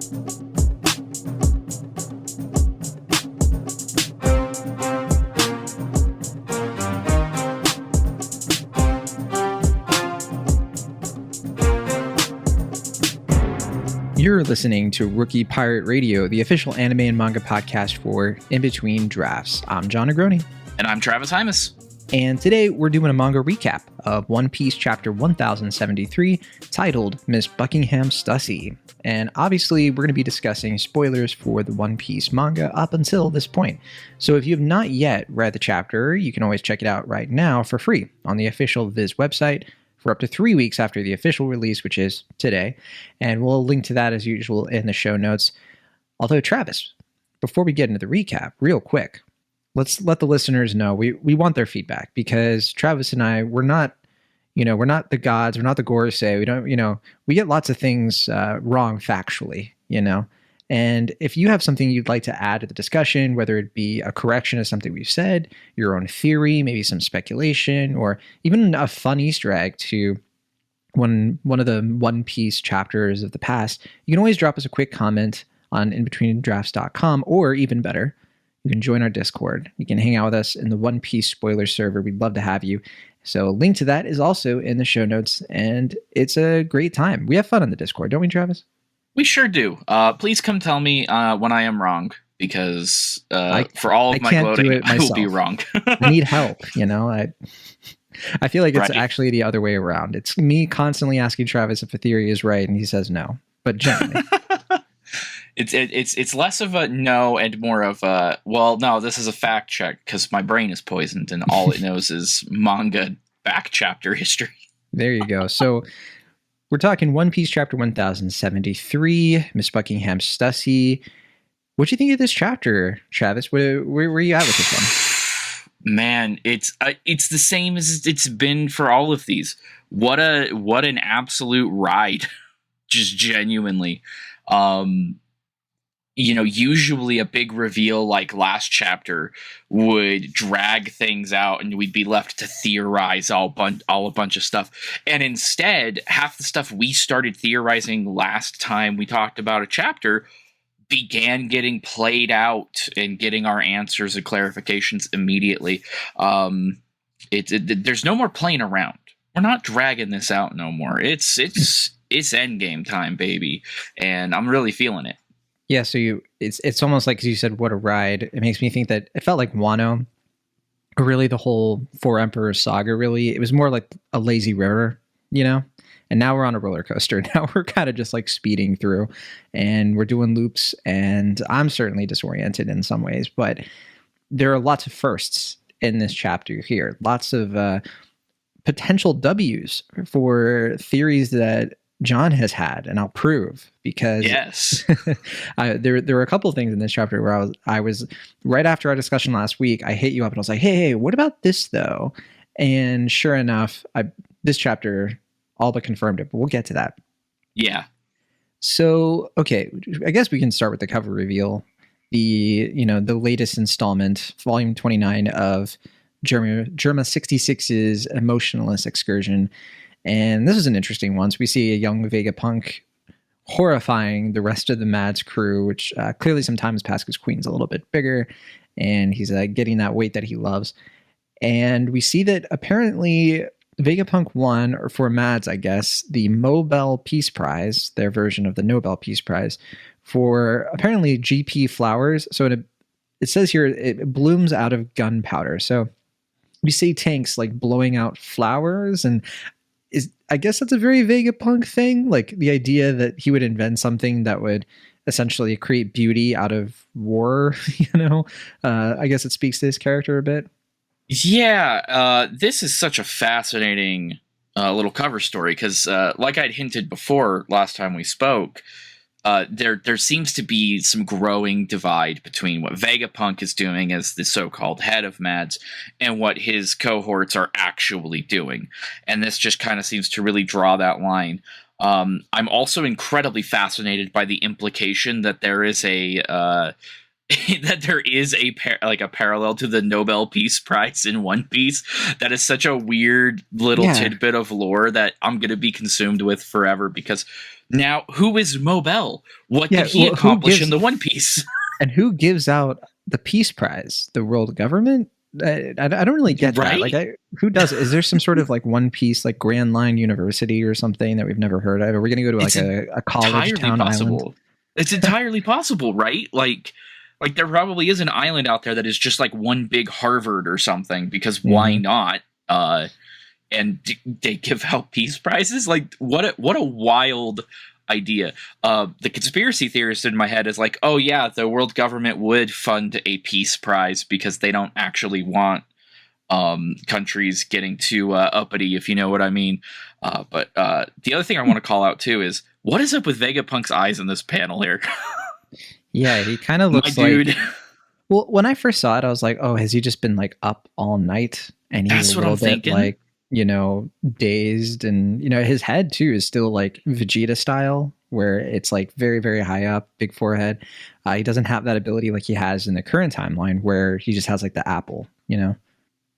You're listening to Rookie Pirate Radio, the official anime and manga podcast for In Between Drafts. I'm John Negroni. And I'm Travis Hymas. And today we're doing a manga recap of One Piece chapter 1073, titled Miss Buckingham Stussy. And obviously we're going to be discussing spoilers for the One Piece manga up until this point. So if you have not yet read the chapter, you can always check it out right now for free on the official Viz website for up to 3 weeks after the official release, which is today. And we'll link to that as usual in the show notes. Although, Travis, before we get into the recap, real quick, let's let the listeners know we want their feedback, because Travis and I, we're not the gods, we're not the Gorosei. We don't, we get lots of things wrong factually, And if you have something you'd like to add to the discussion, whether it be a correction of something we've said, your own theory, maybe some speculation, or even a fun Easter egg to one of the One Piece chapters of the past, you can always drop us a quick comment on inbetweendrafts.com, or even better, you can join our Discord. You can hang out with us in the One Piece spoiler server. We'd love to have you. So a link to that is also in the show notes, and it's a great time. We have fun on the Discord, don't we, Travis? We sure do. Please come tell me when I am wrong, because for all of my gloating, I will be wrong. I need help, I feel like it's actually the other way around. It's me constantly asking Travis if a theory is right, and he says no. But generally, it's less of a no and more of a, well, no, this is a fact check, because my brain is poisoned and all it knows is manga back chapter history. There you go. So we're talking One Piece chapter 1073, Miss Buckingham Stussy. What'd you think of this chapter, Travis? Where were you at with this one? Man, it's the same as it's been for all of these. What an absolute ride. Just genuinely. Usually a big reveal like last chapter would drag things out and we'd be left to theorize a bunch of stuff. And instead, half the stuff we started theorizing last time we talked about a chapter began getting played out and getting our answers and clarifications immediately. There's no more playing around. We're not dragging this out no more. It's endgame time, baby. And I'm really feeling it. Yeah, so it's almost like, as you said, what a ride. It makes me think that it felt like Wano, or really the whole Four Emperors saga, really. It was more like a lazy river, And now we're on a roller coaster. Now we're kind of just like speeding through, and we're doing loops, and I'm certainly disoriented in some ways, but there are lots of firsts in this chapter here. Lots of potential W's for theories that John has had, and I'll prove, because yes, there were a couple of things in this chapter where I was right after our discussion last week, I hit you up and I was like, hey, what about this though? And sure enough, this chapter all but confirmed it, but we'll get to that. Yeah. So, okay, I guess we can start with the cover reveal. The latest installment, volume 29 of Germa 66's Emotionless Excursion. And this is an interesting one. So we see a young Vegapunk horrifying the rest of the Mads crew, which clearly some time has passed because Queen's a little bit bigger, and he's getting that weight that he loves. And we see that apparently Vegapunk won, or for Mads, I guess, the Nobel Peace Prize, their version of the Nobel Peace Prize, for apparently GP flowers. So it says here it blooms out of gunpowder. So we see tanks like blowing out flowers, and I guess that's a very Vegapunk thing, like the idea that he would invent something that would essentially create beauty out of war. I guess it speaks to his character a bit. Yeah, this is such a fascinating little cover story, because like I'd hinted before last time we spoke, there seems to be some growing divide between what Vegapunk is doing as the so-called head of Mads and what his cohorts are actually doing. And this just kind of seems to really draw that line. I'm also incredibly fascinated by the implication that there is a that there is a parallel to the Nobel Peace Prize in One Piece. That is such a weird little tidbit of lore that I'm going to be consumed with forever, because now who is Mobel? What did he accomplish in the One Piece? And who gives out the Peace Prize? The world government? I don't really get that. Like, who does it? Is there some sort of like One Piece, like Grand Line University or something that we've never heard of? Are we going to go to like a college town island? It's entirely possible, right? Like there probably is an island out there that is just like one big Harvard or something, because why not? And they give out peace prizes. Like what a wild idea. The conspiracy theorist in my head is like, oh yeah, the world government would fund a peace prize because they don't actually want countries getting too uppity, if you know what I mean. But the other thing I want to call out too is, what is up with Vegapunk's eyes in this panel here? Yeah, he kind of looks like... Well, when I first saw it, I was like, oh, has he just been like up all night? And he's a little bit like, you know, dazed, and you know, his head too is still like Vegeta style, where it's like very, very high up, big forehead. He doesn't have that ability like he has in the current timeline, where he just has like the apple, you know.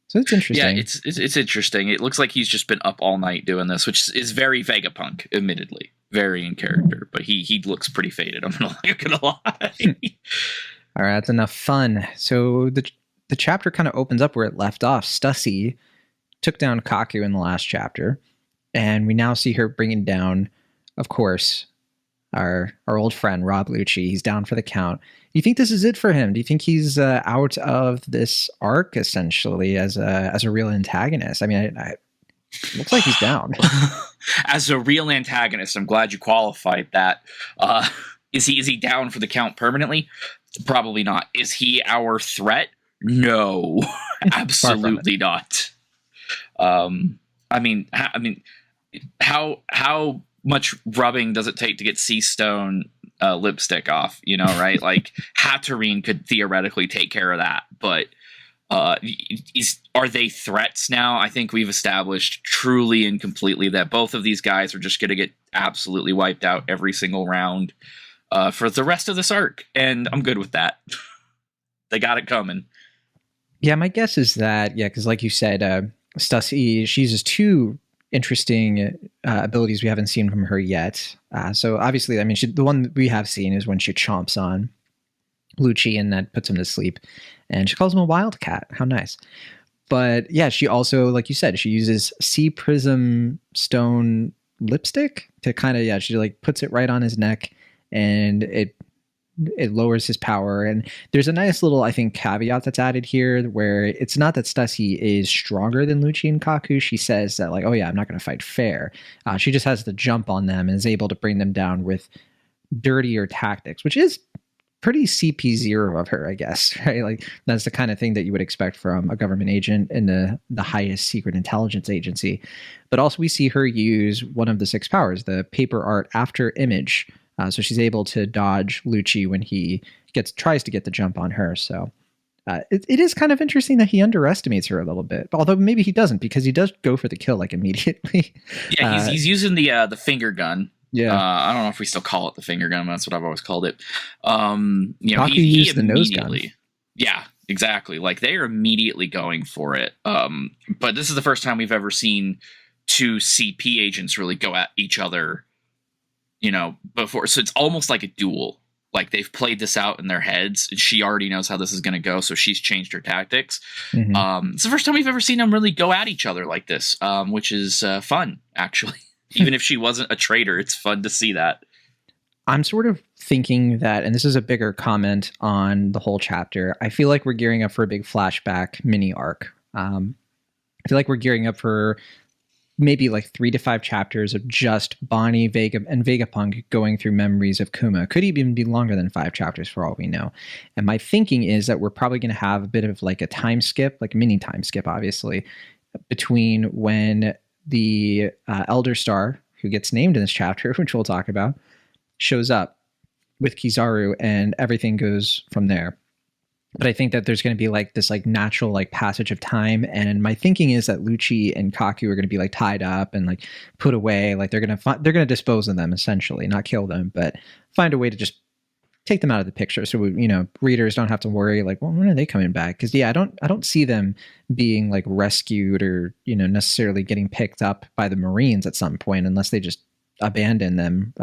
So it's interesting. Yeah, it's interesting. It looks like he's just been up all night doing this, which is very Vegapunk, admittedly, very in character. But he looks pretty faded. I'm gonna lie. All right, that's enough fun. So the chapter kind of opens up where it left off. Stussy took down Kaku in the last chapter, and we now see her bringing down, of course, our old friend Rob Lucci. He's down for the count. Do you think this is it for him? Do you think he's out of this arc essentially as a real antagonist? I mean, it looks like he's down. As a real antagonist, I'm glad you qualified that. Is he down for the count permanently? Probably not. Is he our threat? No, absolutely not. I mean, how much rubbing does it take to get Sea Stone lipstick off? You know, right? Like Hatterene could theoretically take care of that, but are they threats now? I think we've established truly and completely that both of these guys are just going to get absolutely wiped out every single round for the rest of this arc, and I'm good with that. They got it coming. Yeah, my guess is that, because like you said, Stussy, she uses two interesting abilities we haven't seen from her yet. So obviously, I mean, the one we have seen is when she chomps on Lucci and that puts him to sleep, and she calls him a wildcat. How nice. But yeah, she also, like you said, she uses Sea Prism Stone lipstick to kind of, she like puts it right on his neck, and it lowers his power. And there's a nice little, I think, caveat that's added here, where it's not that Stussy is stronger than Lucci and Kaku. She says that like, oh yeah, I'm not going to fight fair. She just has the jump on them and is able to bring them down with dirtier tactics, which is pretty CP0 of her, I guess, right? Like that's the kind of thing that you would expect from a government agent in the highest secret intelligence agency. But also we see her use one of the 6 powers, the paper art after image. So she's able to dodge Lucci when he tries to get the jump on her. So it is kind of interesting that he underestimates her a little bit, although maybe he doesn't, because he does go for the kill like immediately. Yeah, he's using the finger gun. Yeah, I don't know if we still call it the finger gun. That's what I've always called it. You know, he used the nose gun. Yeah, exactly. Like they are immediately going for it. But this is the first time we've ever seen 2 CP agents really go at each other, you know, before. So it's almost like a duel. Like they've played this out in their heads, and she already knows how this is going to go, so she's changed her tactics. Mm-hmm. It's the first time we've ever seen them really go at each other like this, which is fun, actually. Even if she wasn't a traitor, it's fun to see that. I'm sort of thinking that, and this is a bigger comment on the whole chapter, I feel like we're gearing up for a big flashback mini arc. I feel like we're gearing up for maybe like 3 to 5 chapters of just Bonnie, Vega, and Vegapunk going through memories of Kuma. Could even be longer than 5 chapters for all we know. And my thinking is that we're probably going to have a bit of like a time skip, like a mini time skip, obviously, between when the Elder Star, who gets named in this chapter, which we'll talk about, shows up with Kizaru, and everything goes from there. But I think that there's going to be like this like natural like passage of time, and my thinking is that Lucci and Kaku are going to be like tied up and like put away. Like they're going to dispose of them, essentially, not kill them, but find a way to just take them out of the picture, so readers don't have to worry like, well, when are they coming back? Because I don't see them being like rescued or necessarily getting picked up by the Marines at some point, unless they just abandon them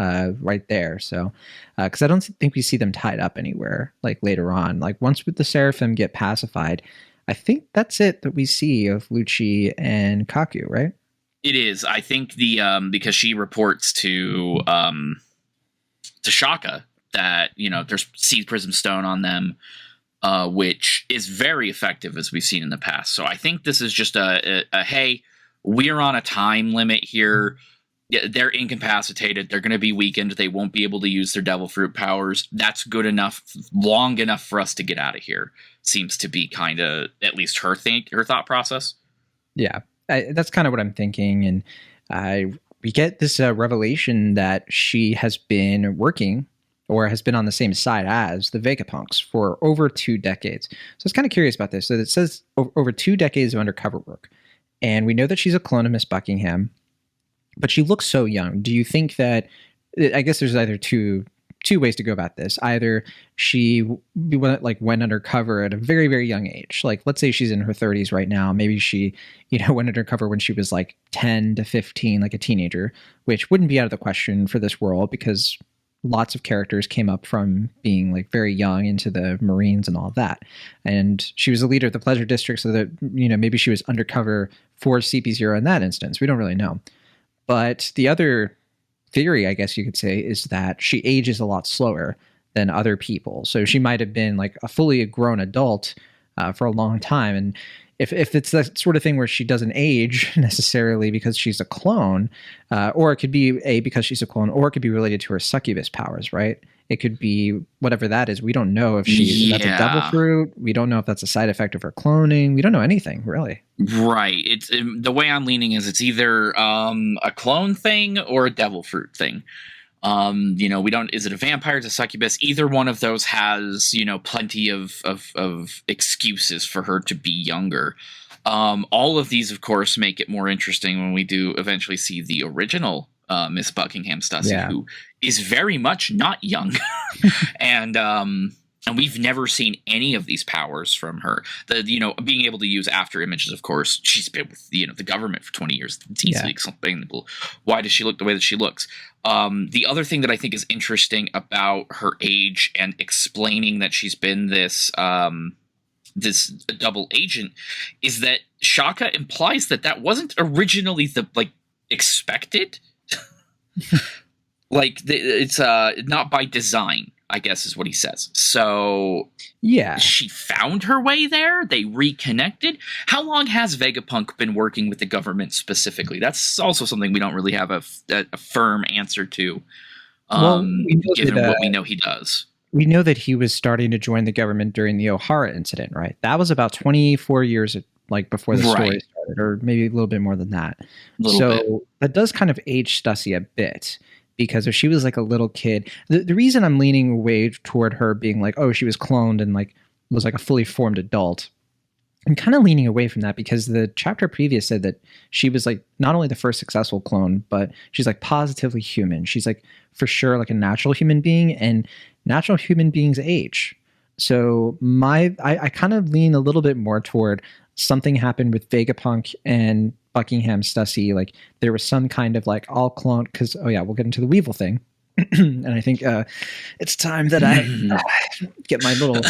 right there. So because I don't think we see them tied up anywhere like later on. Like once the Seraphim get pacified, I think that's it that we see of Lucci and Kaku, right? It is. I think the because she reports to Shaka that there's Seed Prism Stone on them, which is very effective as we've seen in the past. So I think this is just a hey, we're on a time limit here. They're incapacitated. They're going to be weakened. They won't be able to use their Devil Fruit powers. That's good enough, long enough for us to get out of here. Seems to be kind of at least her thought process. Yeah, that's kind of what I'm thinking. And we get this revelation that she has been working or has been on the same side as the Vegapunks for over 2 decades. So I was kind of curious about this. So it says over 2 decades of undercover work. And we know that she's a clone of Miss Buckingham, but she looks so young. Do you think that, I guess there's either two ways to go about this. Either she went undercover at a very, very young age. Like, let's say she's in her 30s right now. Maybe she, went undercover when she was like 10 to 15, like a teenager, which wouldn't be out of the question for this world because lots of characters came up from being like very young into the Marines and all of that. And she was a leader of the Pleasure District, so that, maybe she was undercover for CP0 in that instance. We don't really know. But the other theory, I guess you could say, is that she ages a lot slower than other people. So she might have been like a fully grown adult for a long time. And if it's that sort of thing where she doesn't age necessarily because she's a clone, or it could be because she's a clone, or it could be related to her succubus powers, right? It could be whatever that is. We don't know if that's a devil fruit. We don't know if that's a side effect of her cloning. We don't know anything, really. Right. It's the way I'm leaning is it's either a clone thing or a devil fruit thing. We don't. Is it a vampire? Is it a succubus? Either one of those has plenty of excuses for her to be younger. All of these, of course, make it more interesting when we do eventually see the original Miss Buckingham Stussy, who is very much not young, and we've never seen any of these powers from her. Being able to use after images, of course, she's been with the government for 20 years. It's easily explainable. Why does she look the way that she looks? The other thing that I think is interesting about her age and explaining that she's been this double agent is that Shaka implies that wasn't originally the expected. It's not by design, I guess is what he says. So yeah, she found her way there. They reconnected. How long has Vegapunk been working with the government specifically? That's also something we don't really have a firm answer to. Given what we know he does. We know that he was starting to join the government during the O'Hara incident, right? That was about 24 years before the story started, or maybe a little bit more than that. So that does kind of age Stussy a bit, because if she was like a little kid, the reason I'm leaning away toward her being like, oh, she was cloned and was like a fully formed adult, I'm kind of leaning away from that because the chapter previous said that she was like not only the first successful clone, but she's like positively human. She's like for sure like a natural human being, and natural human beings age. So I kind of lean a little bit more toward something happened with Vegapunk and Buckingham Stussy. Like there was some kind of like all clone, because we'll get into the Weevil thing. And I think it's time that I get my little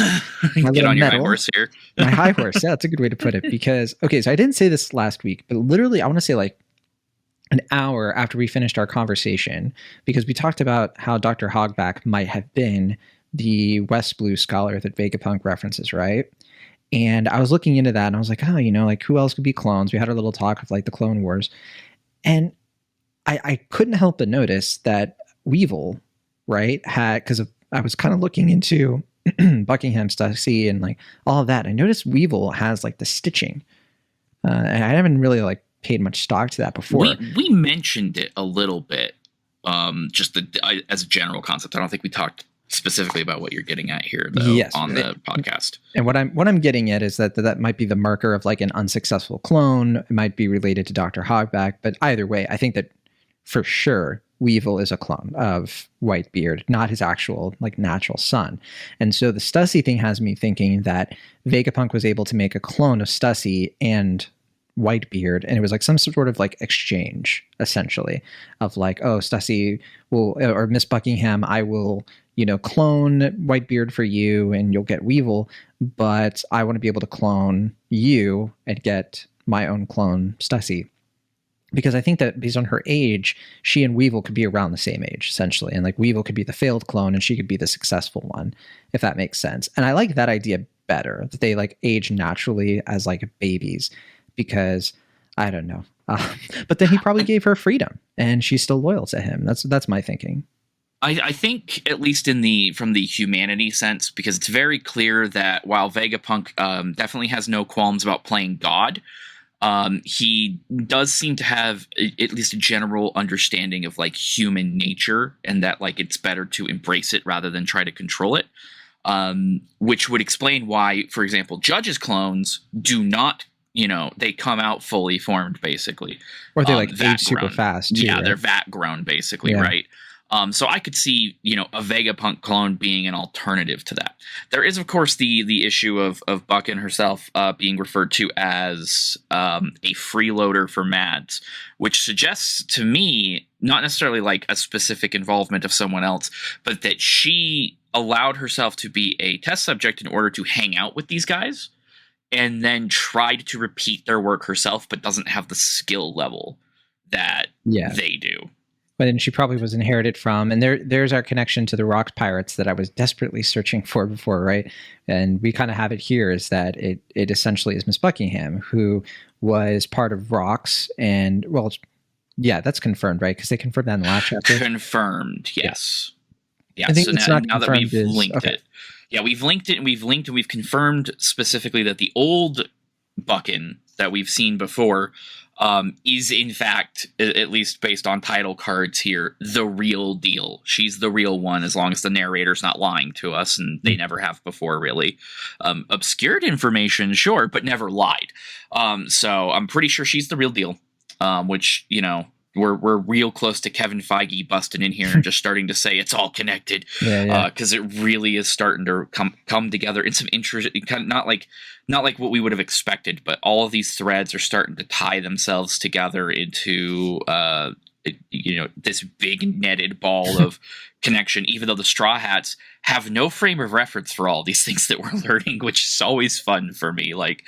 get on your high horse here. My high horse. Yeah, that's a good way to put it. Because so I didn't say this last week, but literally I want to say like an hour after we finished our conversation, because we talked about how Dr. Hogback might have been the West Blue scholar that Vegapunk references, right? And I was looking into that and I was like, oh, who else could be clones? We had our little talk of like the Clone Wars. And I couldn't help but notice that Weevil, right, because I was kind of looking into Buckingham Stussy and like all of that. I noticed Weevil has like the stitching. And I haven't really like paid much stock to that before. We mentioned it a little bit, just as a general concept. I don't think we talked specifically about what you're getting at here, though, on the podcast. And what I'm getting at is that might be the marker of like an unsuccessful clone. It might be related to Dr. Hogback, but either way, I think that for sure Weevil is a clone of Whitebeard, not his actual like natural son. And so the Stussy thing has me thinking that Vegapunk was able to make a clone of Stussy and Whitebeard, and it was like some sort of like exchange, essentially, of like, oh, Stussy will, or Miss Buckingham, I will, clone Whitebeard for you, and you'll get Weevil, but I want to be able to clone you and get my own clone, Stussy. Because I think that based on her age, she and Weevil could be around the same age, essentially. And like Weevil could be the failed clone and she could be the successful one, if that makes sense. And I like that idea better, that they like age naturally as like babies, because I don't know. But then he probably gave her freedom and she's still loyal to him. That's my thinking. I think, at least from the humanity sense, because it's very clear that while Vegapunk definitely has no qualms about playing God, he does seem to have at least a general understanding of like human nature, and that like it's better to embrace it rather than try to control it. Which would explain why, for example, Judge's clones do not, they come out fully formed, basically. Or they like age super fast, too, yeah, right? they're vat grown, basically, yeah. Right? So I could see, a Vegapunk clone being an alternative to that. There is, of course, the issue of Buckin herself being referred to as a freeloader for Mads, which suggests to me not necessarily like a specific involvement of someone else, but that she allowed herself to be a test subject in order to hang out with these guys, and then tried to repeat their work herself, but doesn't have the skill level that they do. But then she probably was inherited from, and there's our connection to the Rock Pirates that I was desperately searching for before, right? And we kind of have it here, is that it essentially is Miss Buckingham, who was part of Rocks, and well, yeah, that's confirmed, right? Because they confirmed that in the last chapter. Confirmed, yes. Yeah, I think so it's now that we've linked it. Yeah, we've linked it, and we've confirmed specifically that the old Buckin that we've seen before is in fact, at least based on title cards here, the real deal. She's the real one, as long as the narrator's not lying to us, and they never have before, really. Obscured information, sure, but never lied. So I'm pretty sure she's the real deal, which, we're real close to Kevin Feige busting in here and just starting to say it's all connected, because it really is starting to come together in some interesting, kind of not like what we would have expected, but all of these threads are starting to tie themselves together into this big netted ball of connection. Even though the Straw Hats have no frame of reference for all these things that we're learning, which is always fun for me. Like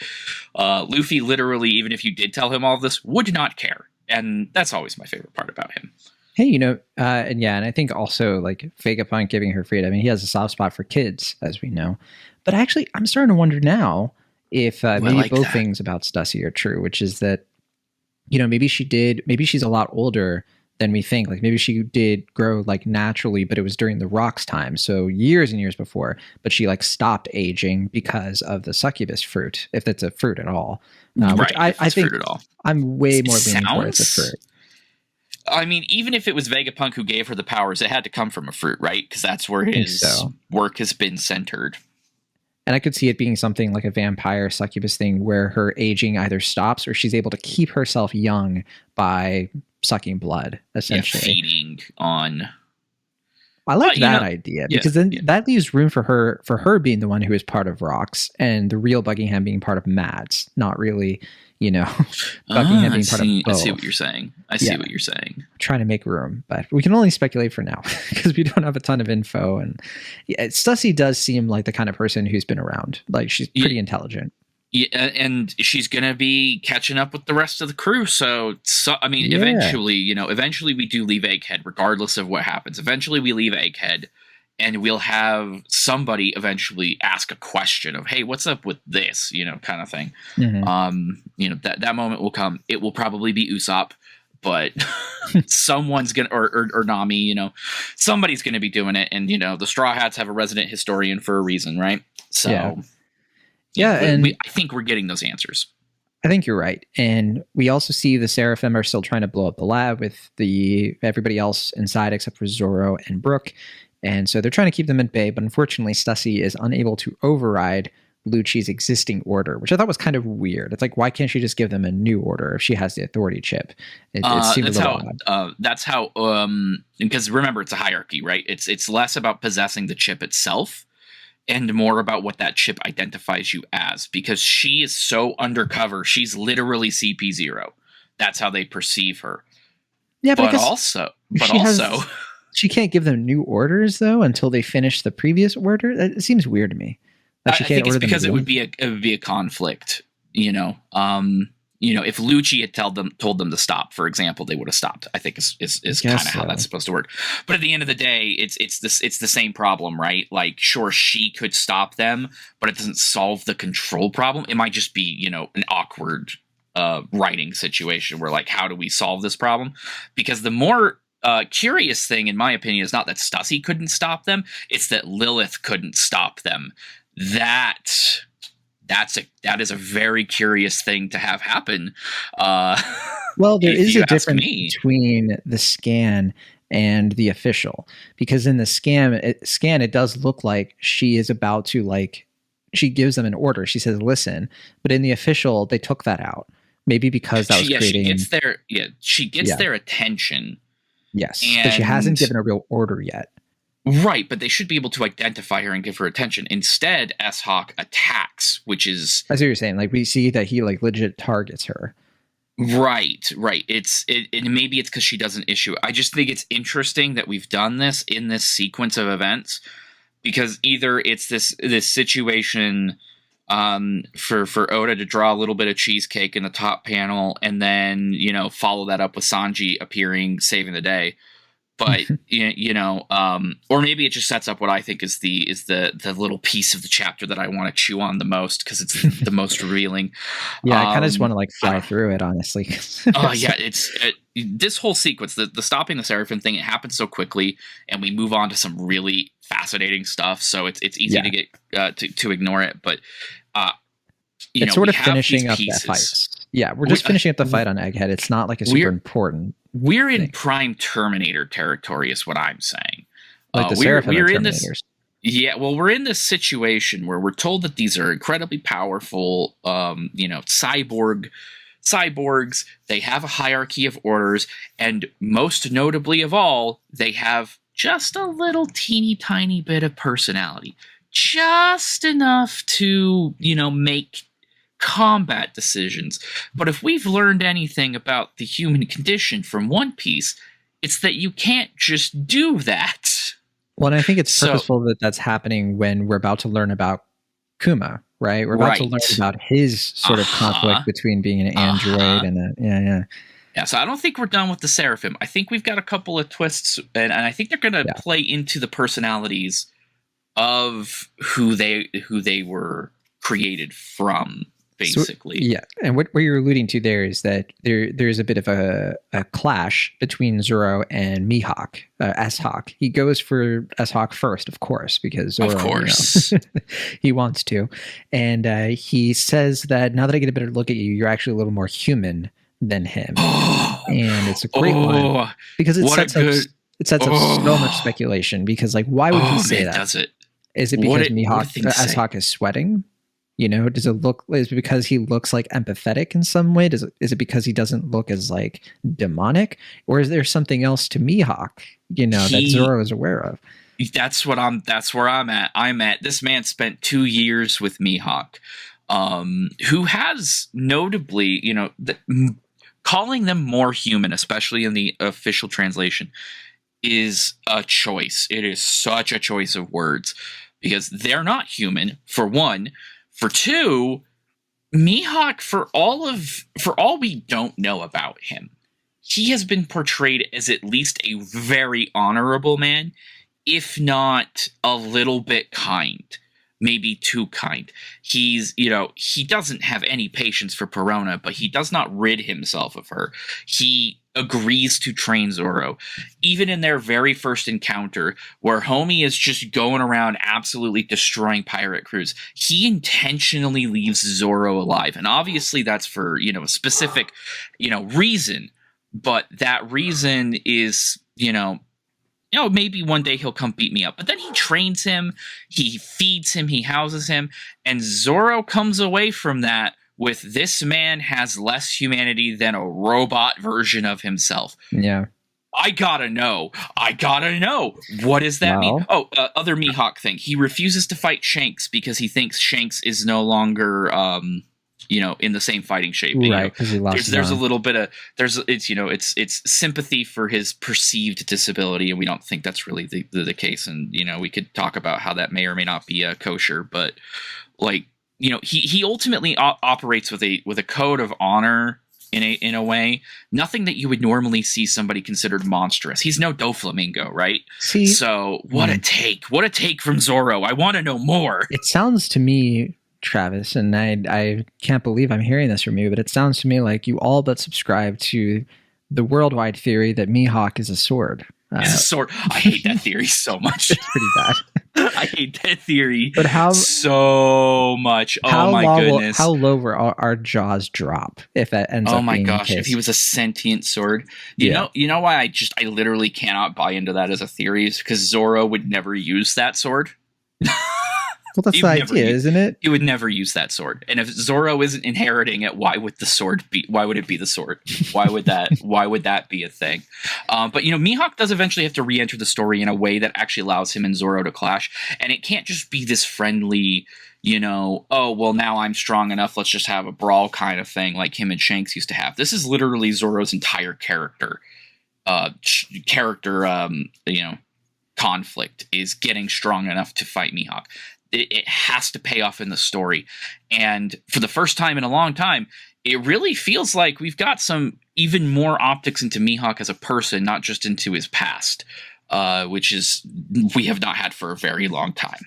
Luffy, literally, even if you did tell him all of this, would not care. And that's always my favorite part about him. Hey, and I think also like Vegapunk giving her freedom. I mean, he has a soft spot for kids, as we know. But actually, I'm starting to wonder now if maybe like both things about Stussy are true, which is that, maybe she's a lot older than we think. Like maybe she did grow like naturally, but it was during the Rocks time, so years and years before. But she like stopped aging because of the succubus fruit, if that's a fruit at all. Right, which I think fruit at all. I'm way more leaning towards a fruit. I mean, even if it was Vegapunk who gave her the powers, it had to come from a fruit, right? Because that's where his work has been centered. And I could see it being something like a vampire succubus thing where her aging either stops or she's able to keep herself young by sucking blood, essentially. Yeah, feeding on. I like that idea, because then that leaves room for her being the one who is part of Rocks, and the real Buckingham being part of Mads, not really, Buckingham being part of both. I see what you're saying. I see what you're saying. Trying to make room, but we can only speculate for now because we don't have a ton of info. And Stussy does seem like the kind of person who's been around. Like she's pretty intelligent. Yeah, and she's gonna be catching up with the rest of the crew. So I mean, eventually we do leave Egghead, regardless of what happens. Eventually we leave Egghead, and we'll have somebody eventually ask a question of, "Hey, what's up with this?" Kind of thing. Mm-hmm. That moment will come. It will probably be Usopp, but someone's gonna or Nami. Somebody's gonna be doing it, and the Straw Hats have a resident historian for a reason, right? So. Yeah. And I think we're getting those answers. I think you're right. And we also see the Seraphim are still trying to blow up the lab with everybody else inside except for Zoro and Brook. And so they're trying to keep them at bay. But unfortunately, Stussy is unable to override Lucci's existing order, which I thought was kind of weird. It's like, why can't she just give them a new order if she has the authority chip? It seemed a little odd. That's how because remember, it's a hierarchy, right? It's less about possessing the chip itself and more about what that chip identifies you as, because she is so undercover. She's literally CP0. That's how they perceive her. Yeah, but also she can't give them new orders though until they finish the previous order. It seems weird to me. I think it's because it would be a conflict. You know, if Lucci had told them to stop, for example, they would have stopped. I think is kind of how that's supposed to work. But at the end of the day, it's the same problem, right? Like, sure, she could stop them, but it doesn't solve the control problem. It might just be, an awkward writing situation where, like, how do we solve this problem? Because the more curious thing, in my opinion, is not that Stussy couldn't stop them; it's that Lilith couldn't stop them. That is a very curious thing to have happen. Well, there is a difference between the scan and the official, because in the scan, it does look like she is about to, like, she gives them an order. She says, "Listen," but in the official, they took that out. Maybe because that was creating. She gets their attention. Yes, but she hasn't given a real order yet. Right, but they should be able to identify her and give her attention. Instead, S-Hawk attacks, which is... I see what you're saying. Like, we see that he, like, legit targets her. Right. And maybe it's because she doesn't issue it. I just think it's interesting that we've done this in this sequence of events, because either it's this situation for Oda to draw a little bit of cheesecake in the top panel and then, follow that up with Sanji appearing, saving the day. But or maybe it just sets up what I think is the little piece of the chapter that I want to chew on the most, because it's the most revealing. Yeah, I kind of just want to, like, fly through it, honestly. Yeah, this whole sequence, the stopping the Seraphim thing, it happens so quickly, and we move on to some really fascinating stuff. So it's easy to get to ignore it, but it's sort of finishing up that fight. Yeah, we're just finishing up the fight on Egghead. It's not like a super important. We're in prime Terminator territory, is what I'm saying. Like the Seraphim are Terminators. We're in this situation where we're told that these are incredibly powerful, cyborgs. They have a hierarchy of orders, and most notably of all, they have just a little teeny tiny bit of personality. Just enough to, make combat decisions. But if we've learned anything about the human condition from One Piece, it's that you can't just do that. Well, and I think it's purposeful that that's happening when we're about to learn about Kuma, right? We're about to learn about his sort of conflict between being an android and a Yeah, so I don't think we're done with the Seraphim. I think we've got a couple of twists, and I think they're going to play into the personalities of who they were created from, basically. So, and what you're alluding to there is that there's a bit of a clash between Zoro and Mihawk, S-Hawk. He goes for S-Hawk first, of course, because Zoro, of course. He wants to. And he says that now that I get a better look at you, you're actually a little more human than him. And it's a great one, because it sets up so much speculation, because, like, why would he say that? Does it? Is it because S-Hawk is sweating? Does it look? Is it because he looks, like, empathetic in some way? Is it because he doesn't look as, like, demonic, or is there something else to Mihawk? That Zoro is aware of. That's where I'm at. This man spent 2 years with Mihawk, who has notably, calling them more human, especially in the official translation, is a choice. It is such a choice of words, because they're not human, for one. For two, Mihawk, for all we don't know about him, he has been portrayed as at least a very honorable man, if not a little bit kind. Maybe too kind. He doesn't have any patience for Perona, but he does not rid himself of her. He agrees to train Zoro. Even in their very first encounter, where Homie is just going around absolutely destroying pirate crews, he intentionally leaves Zoro alive. And obviously that's for, a specific, reason. But that reason is, maybe one day he'll come beat me up. But then he trains him, he feeds him, he houses him, and Zoro comes away from that with this man has less humanity than a robot version of himself. Yeah. I gotta know. What does that mean? Oh, other Mihawk thing. He refuses to fight Shanks because he thinks Shanks is no longer, in the same fighting shape. Right, because he lost. There's a little bit of it's sympathy for his perceived disability, and we don't think that's really the case. And we could talk about how that may or may not be kosher, but he ultimately operates with a code of honor. In a way, nothing that you would normally see somebody considered monstrous. He's no Doflamingo, right? So what a take from Zoro. I want to know more. It sounds to me, Travis, and I can't believe I'm hearing this from you, but it sounds to me like you all but subscribe to the worldwide theory that Mihawk is a sword. It's a sword. I hate that theory so much. It's pretty bad. I hate that theory so much. Oh my goodness. How low will our jaws drop if that ends up being the case? Oh my gosh, if he was a sentient sword. You know why I literally cannot buy into that as a theory is because Zoro would never use that sword. Well, that's the idea, isn't it? He would never use that sword. And if Zoro isn't inheriting it, why would it be the sword? Why would that be a thing? But Mihawk does eventually have to re-enter the story in a way that actually allows him and Zoro to clash. And it can't just be this friendly, oh, well, now I'm strong enough, let's just have a brawl kind of thing like him and Shanks used to have. This is literally Zoro's entire character. Conflict is getting strong enough to fight Mihawk. It has to pay off in the story. And for the first time in a long time, it really feels like we've got some even more optics into Mihawk as a person, not just into his past, which is we have not had for a very long time.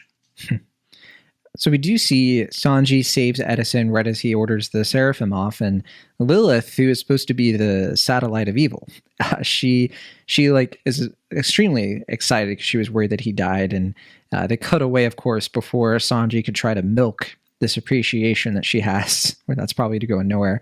So we do see Sanji saves Edison right as he orders the Seraphim off, and Lilith, who is supposed to be the satellite of evil, she is extremely excited because she was worried that he died, and they cut away, of course, before Sanji could try to milk this appreciation that she has, where that's probably to go nowhere.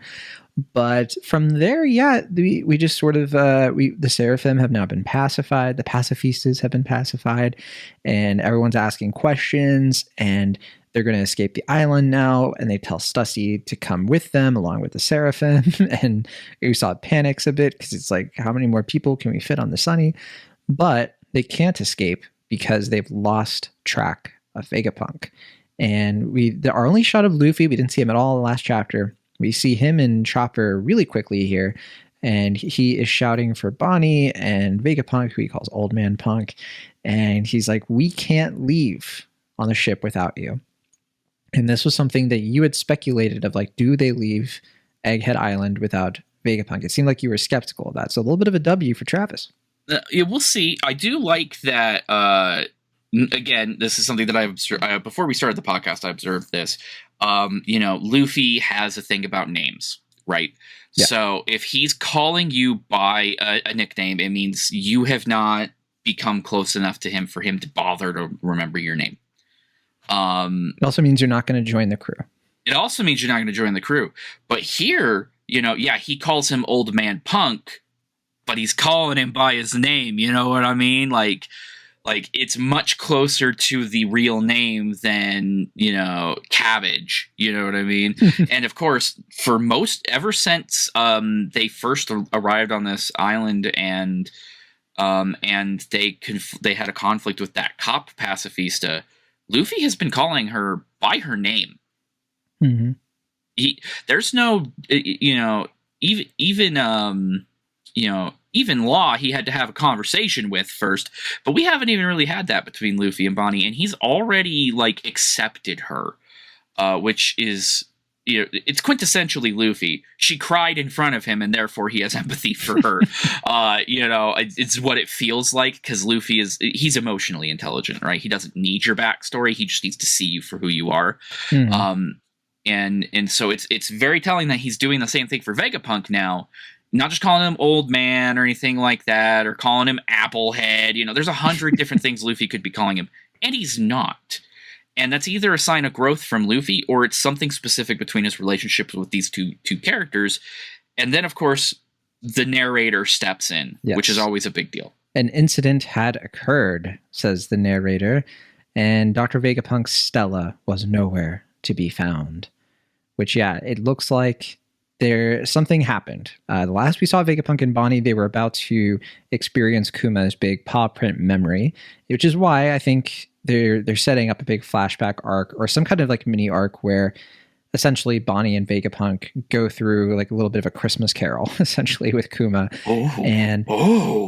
But from there, we just sort of the Seraphim have now been pacified, the pacifistas have been pacified, and everyone's asking questions, and they're going to escape the island now, and they tell Stussy to come with them along with the Seraphim, and Usopp panics a bit because it's like, how many more people can we fit on the Sunny? But they can't escape because they've lost track of Vegapunk. And our only shot of Luffy, we didn't see him at all in the last chapter. We see him and Chopper really quickly here, and he is shouting for Bonnie and Vegapunk, who he calls Old Man Punk, and he's like, we can't leave on the ship without you. And this was something that you had speculated of, like, do they leave Egghead Island without Vegapunk? It seemed like you were skeptical of that. So a little bit of a W for Travis. Yeah, we'll see. I do like that. Again, this is something that I observed before we started the podcast. I observed this. Luffy has a thing about names, right? Yeah. So if he's calling you by a nickname, it means you have not become close enough to him for him to bother to remember your name. It also means you're not going to join the crew. But here, he calls him Old Man Punk, but he's calling him by his name. You know what I mean? Like it's much closer to the real name than, Cabbage. You know what I mean? And of course, ever since they first arrived on this island and they had a conflict with that cop pacifista, Luffy has been calling her by her name. Mm-hmm. There's no, even Law he had to have a conversation with first, but we haven't even really had that between Luffy and Bonnie, and he's already accepted her, which is, it's quintessentially Luffy. She cried in front of him, and therefore he has empathy for her. It's what it feels like, because Luffy he's emotionally intelligent, right? He doesn't need your backstory. He just needs to see you for who you are. Mm-hmm. And so it's very telling that he's doing the same thing for Vegapunk now, not just calling him Old Man or anything like that, or calling him Applehead. There's 100 different things Luffy could be calling him, and he's not. And that's either a sign of growth from Luffy, or it's something specific between his relationships with these two characters. And then, of course, the narrator steps in, yes, which is always a big deal. An incident had occurred, says the narrator, and Dr. Vegapunk's Stella was nowhere to be found. Which, yeah, it looks like something happened. The last we saw Vegapunk and Bonnie, they were about to experience Kuma's big paw print memory, which is why I think they're setting up a big flashback arc or some kind of like mini arc where essentially Bonnie and Vegapunk go through like a little bit of a Christmas Carol, essentially with Kuma.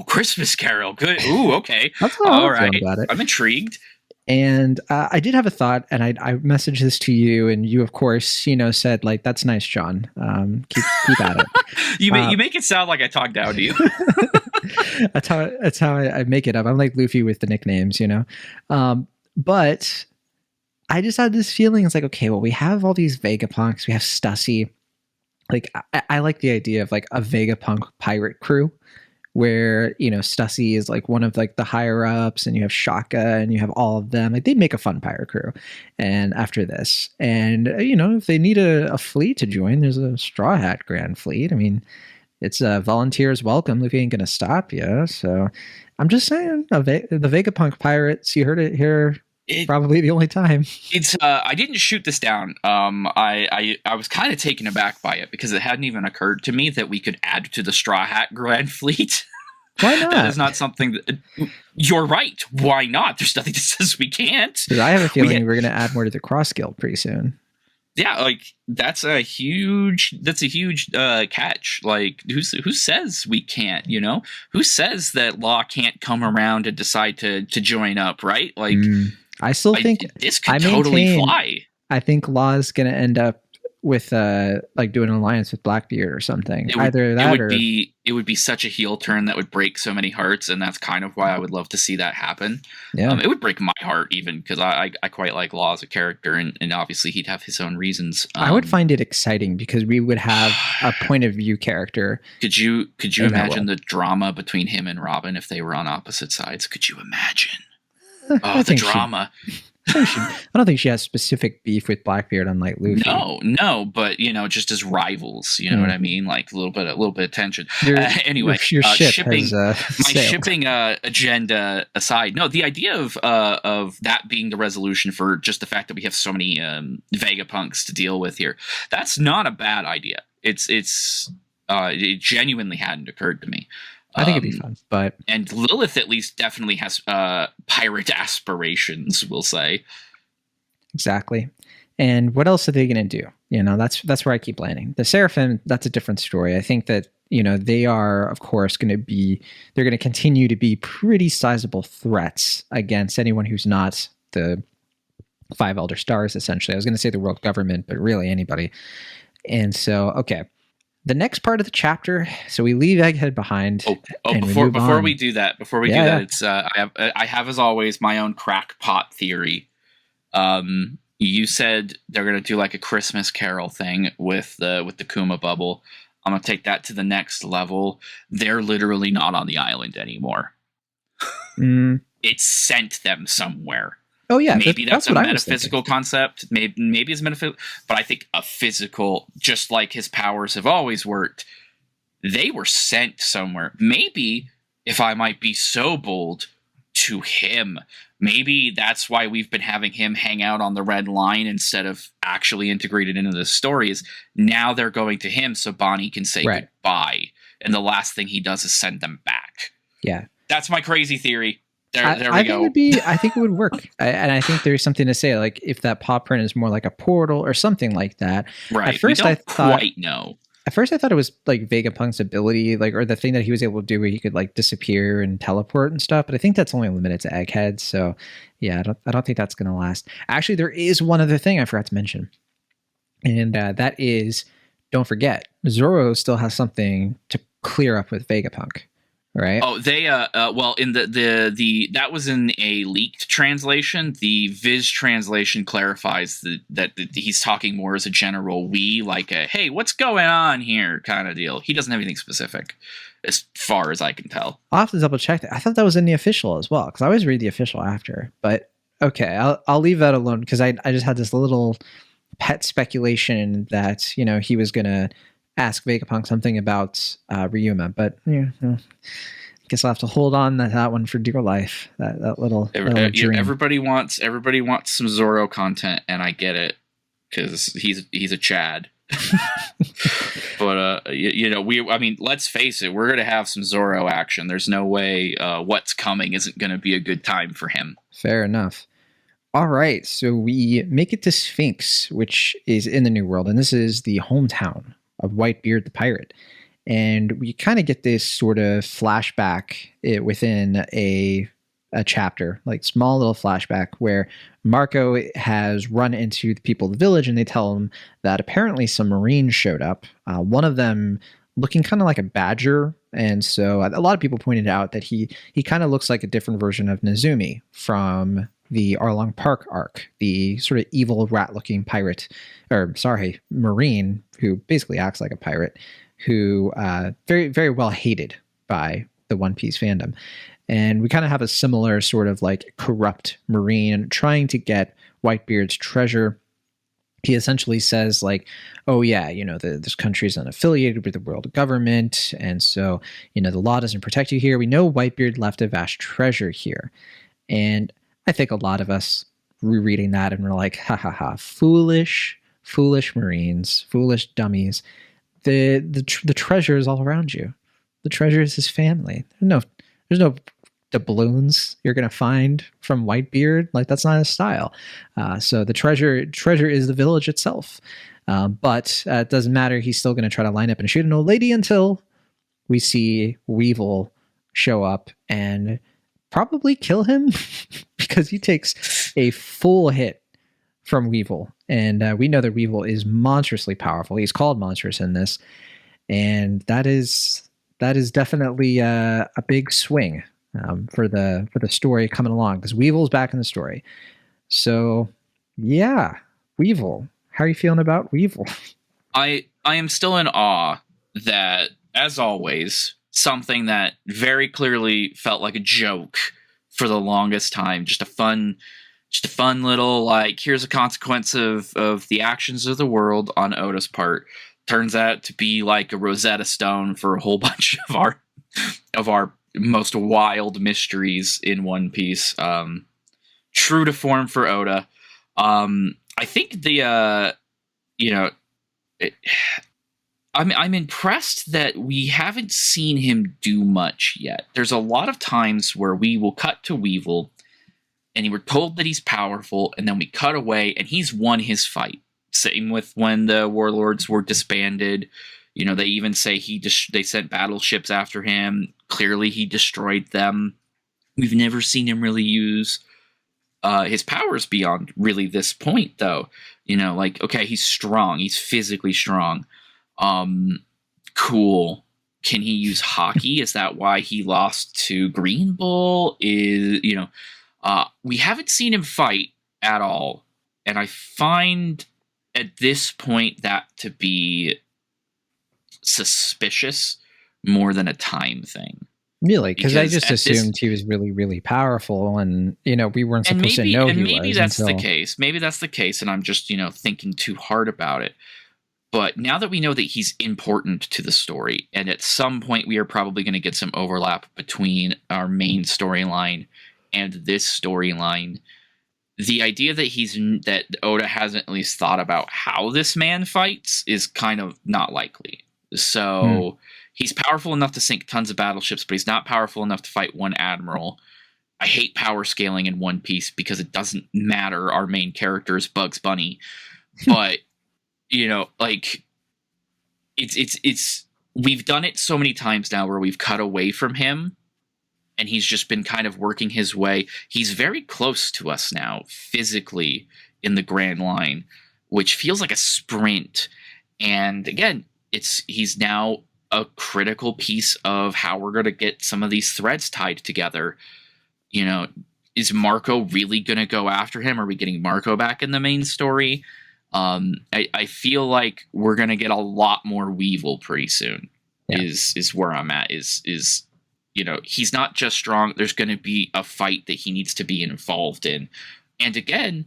Christmas Carol, good. Ooh, okay. That's all right. About it. I'm intrigued. And I did have a thought, and I messaged this to you, and you, of course, said like, "That's nice, John. Keep at it." You make it sound like I talked down to you. That's how I make it up. I'm like Luffy with the nicknames, But I just had this feeling. It's like, okay, well, we have all these Vegapunks. We have Stussy. Like, I like the idea of like a Vegapunk pirate crew, where Stussy is like one of like the higher ups, and you have Shaka, and you have all of them. Like, they'd make a fun pirate crew. And after this, and if they need a fleet to join, there's a Straw Hat Grand Fleet. I mean, it's volunteers welcome. Luffy ain't gonna stop you. So I'm just saying, the Vegapunk pirates. You heard it here. Probably the only time. It's I didn't shoot this down. I was kind of taken aback by it because it hadn't even occurred to me that we could add to the Straw Hat Grand Fleet. Why not? That is not something that, you're right. Why not? There's nothing that says we can't. Because I have a feeling we're going to add more to the Cross Guild pretty soon. Yeah, like that's a huge catch. Like, who says we can't? Who says that Law can't come around and decide to join up? Right? Like. I still think this could totally fly. I think Law's going to end up with like doing an alliance with Blackbeard or something. It would be such a heel turn that would break so many hearts, and that's kind of why I would love to see that happen. Yeah, it would break my heart even because I quite like Law as a character, and obviously he'd have his own reasons. I would find it exciting because we would have a point of view character. Could you imagine the drama between him and Robin if they were on opposite sides? Could you imagine? Oh, the drama. I don't think she has specific beef with Blackbeard, unlike Luffy. No, but just as rivals, you know what I mean? Like a little bit of tension. Anyway, your shipping agenda aside, no, the idea of that being the resolution for just the fact that we have so many Vegapunks to deal with here, that's not a bad idea. It genuinely hadn't occurred to me. I think it'd be fun, and Lilith at least definitely has pirate aspirations, we'll say. Exactly. And what else are they going to do? That's where I keep landing. The Seraphim, that's a different story. I think that they are, of course, they're going to continue to be pretty sizable threats against anyone who's not the Five Elder Stars. Essentially, I was going to say the world government, but really anybody. And so, okay. The next part of the chapter, so we leave Egghead behind. Before we do that, it's I have as always my own crackpot theory. You said they're gonna do like a Christmas Carol thing with the Kuma bubble. I'm gonna take that to the next level. They're literally not on the island anymore. It sent them somewhere. Oh yeah, maybe that's a metaphysical concept. Maybe it's metaphysical, but I think a physical, just like his powers have always worked. They were sent somewhere. Maybe, if I might be so bold, to him. Maybe that's why we've been having him hang out on the Red Line instead of actually integrated into the stories. Now they're going to him so Bonnie can say goodbye, and the last thing he does is send them back. Yeah, that's my crazy theory. There we go. I think it would work. And I think there's something to say, like if that paw print is more like a portal or something like that. Right. At first, I thought it was like Vegapunk's ability, like, or the thing that he was able to do where he could like disappear and teleport and stuff. But I think that's only limited to Egghead. So yeah, I don't think that's going to last. Actually, there is one other thing I forgot to mention. And that is, don't forget, Zoro still has something to clear up with Vegapunk. Right. Oh, they well, in the that was in a leaked translation. The Viz translation clarifies that he's talking more as a general we, like a hey, what's going on here kind of deal. He doesn't have anything specific, as far as I can tell. I'll have to double check that. I thought that was in the official as well, because I always read the official after. But okay, I'll leave that alone because I just had this little pet speculation that he was gonna ask Vegapunk something about Ryuma, but guess I'll have to hold on to that one for dear life. That little dream. Everybody wants some Zoro content, and I get it because he's a Chad. But let's face it, we're gonna have some Zoro action. There's no way what's coming isn't gonna be a good time for him. Fair enough. All right, so we make it to Sphinx, which is in the New World, and this is the hometown of Whitebeard the pirate. And we kind of get this sort of flashback within a chapter, like small little flashback, where Marco has run into the people of the village, and they tell him that apparently some Marines showed up. One of them looking kind of like a badger, and so a lot of people pointed out that he kind of looks like a different version of Nezumi from the Arlong Park arc, the sort of evil rat-looking Marine who basically acts like a pirate, who very, very well hated by the One Piece fandom. And we kind of have a similar sort of like corrupt Marine trying to get Whitebeard's treasure. He essentially says like, oh yeah, this country is unaffiliated with the world government, and so, the law doesn't protect you here. We know Whitebeard left a vast treasure here. And I think a lot of us rereading that and we're like, ha ha ha, foolish Marines, foolish dummies. The treasure is all around you. The treasure is his family. There's no doubloons you're gonna find from Whitebeard. Like, that's not his style. So the treasure is the village itself. But it doesn't matter. He's still gonna try to line up and shoot an old lady until we see Weevil show up and probably kill him because he takes a full hit from Weevil. And we know that Weevil is monstrously powerful. He's called monstrous in this. And that is definitely a big swing for the story coming along, because Weevil's back in the story. So yeah, Weevil. How are you feeling about Weevil? I am still in awe that, as always, something that very clearly felt like a joke for the longest time, just a fun little, like, here's a consequence of the actions of the world on Oda's part, turns out to be like a Rosetta Stone for a whole bunch of our most wild mysteries in One Piece. True to form for Oda. I think I'm impressed that we haven't seen him do much yet. There's a lot of times where we will cut to Weevil and we're told that he's powerful, and then we cut away and he's won his fight. Same with when the warlords were disbanded. They even say they sent battleships after him. Clearly he destroyed them. We've never seen him really use his powers beyond really this point, though. Okay, he's strong. He's physically strong. Cool. Can he use hockey? Is that why he lost to Green Bull? We haven't seen him fight at all. And I find at this point that to be suspicious more than a time thing. Really? Because I just assumed he was really, really powerful, and we weren't supposed to know he was. And maybe that's the case. Maybe that's the case, and I'm just thinking too hard about it. But now that we know that he's important to the story, and at some point we are probably going to get some overlap between our main storyline and this storyline, the idea that Oda hasn't at least thought about how this man fights is kind of not likely. So he's powerful enough to sink tons of battleships, but he's not powerful enough to fight one admiral. I hate power scaling in One Piece because it doesn't matter. Our main character is Bugs Bunny, but it's we've done it so many times now where we've cut away from him and he's just been kind of working his way. He's very close to us now physically in the Grand Line, which feels like a sprint. And again, he's now a critical piece of how we're going to get some of these threads tied together. Is Marco really going to go after him? Are we getting Marco back in the main story? I feel like we're going to get a lot more Weevil pretty soon. Yeah. Is where I'm at. He's not just strong. There's going to be a fight that he needs to be involved in. And again,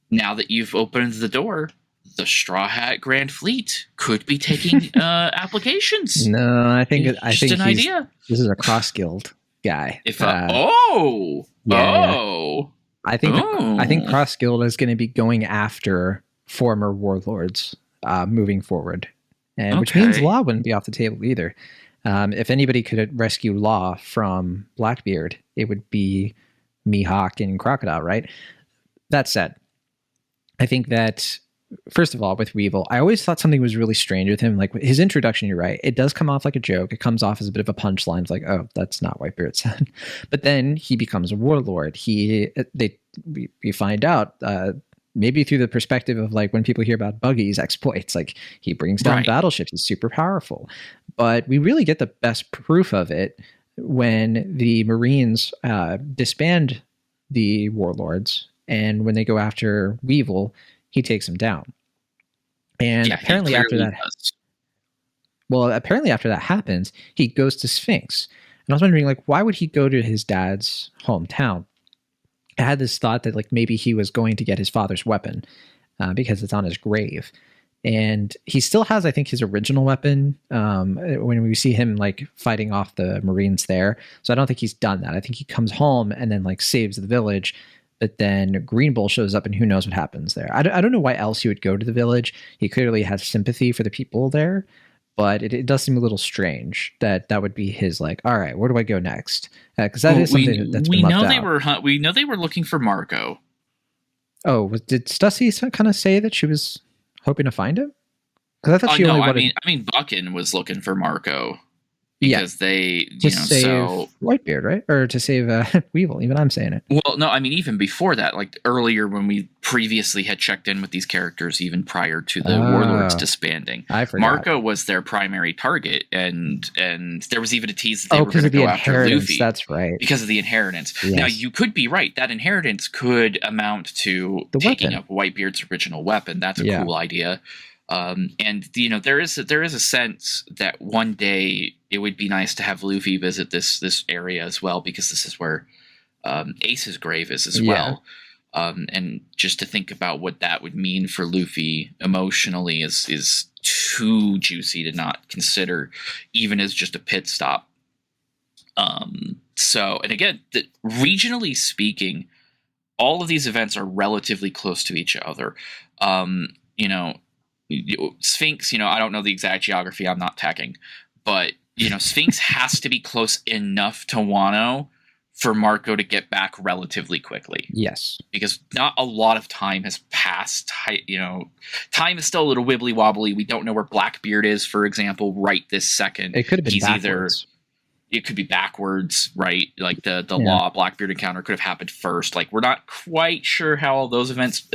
now that you've opened the door, the Straw Hat Grand Fleet could be taking applications. No, I think Just an idea. This is a cross guild guy. If Yeah, I think cross guild is going to be going after former warlords moving forward, and which means Law wouldn't be off the table either. If anybody could rescue Law from Blackbeard, it would be Mihawk and Crocodile, right? That said, I think that, first of all, with Weevil, I always thought something was really strange with him. Like his introduction, you're right. It does come off like a joke. It comes off as a bit of a punchline. It's like, oh, that's not Whitebeard's son. But then he becomes a warlord. We find out, maybe through the perspective of like when people hear about Buggy's exploits, like he brings down battleships. He's super powerful. But we really get the best proof of it when the Marines disband the warlords, and when they go after Weevil, he takes him down. And apparently after that, apparently after that happens, he goes to Sphinx. And I was wondering, like, why would he go to his dad's hometown? I had this thought that like maybe he was going to get his father's weapon because it's on his grave. And he still has, I think, his original weapon when we see him like fighting off the Marines there. So I don't think he's done that. I think he comes home and then like saves the village. But then Green Bull shows up and who knows what happens there. I don't know why else he would go to the village. He clearly has sympathy for the people there, but it does seem a little strange that would be his like, all right, where do I go next? Because that is something that's been left out. We know they were looking for Marco. Oh, did Stussy kind of say that she was hoping to find him? Because I thought she only wanted... I mean, Buckin was looking for Marco. Because they, save Whitebeard, right? Or to save Weevil. Even I'm saying it. Well, no, I mean, even before that, like earlier when we previously had checked in with these characters, even prior to the warlords disbanding, I forgot. Marco was their primary target, and there was even a tease that they were going to go after Luffy. That's right, because of the inheritance. Yes. Now you could be right. That inheritance could amount to taking up Whitebeard's original weapon. That's a cool idea. And there is a sense that one day it would be nice to have Luffy visit this area as well, because this is where Ace's grave is as well. And just to think about what that would mean for Luffy emotionally is too juicy to not consider, even as just a pit stop. So, and again, regionally speaking, all of these events are relatively close to each other. Sphinx, I don't know the exact geography, I'm not teching, but Sphinx has to be close enough to Wano for Marco to get back relatively quickly. Yes. Because not a lot of time has passed. Time is still a little wibbly wobbly. We don't know where Blackbeard is, for example, right this second. It could have been backwards. It could be backwards, right? Like the Law Blackbeard encounter could have happened first. Like, we're not quite sure how all those events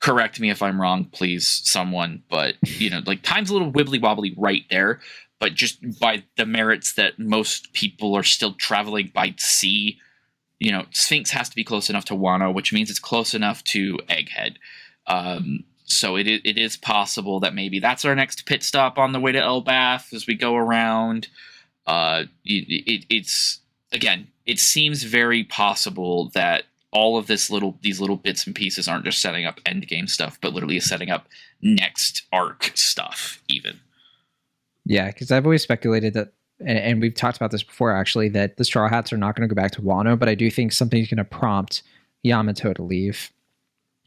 correct me if I'm wrong, please, someone. But, like, time's a little wibbly wobbly right there. But just by the merits that most people are still traveling by sea, Sphinx has to be close enough to Wano, which means it's close enough to Egghead. So it is possible that maybe that's our next pit stop on the way to Elbath as we go around. It seems very possible that all of these little bits and pieces aren't just setting up endgame stuff, but literally setting up next arc stuff even. Yeah, because I've always speculated that, and we've talked about this before actually, that the Straw Hats are not going to go back to Wano, but I do think something's going to prompt Yamato to leave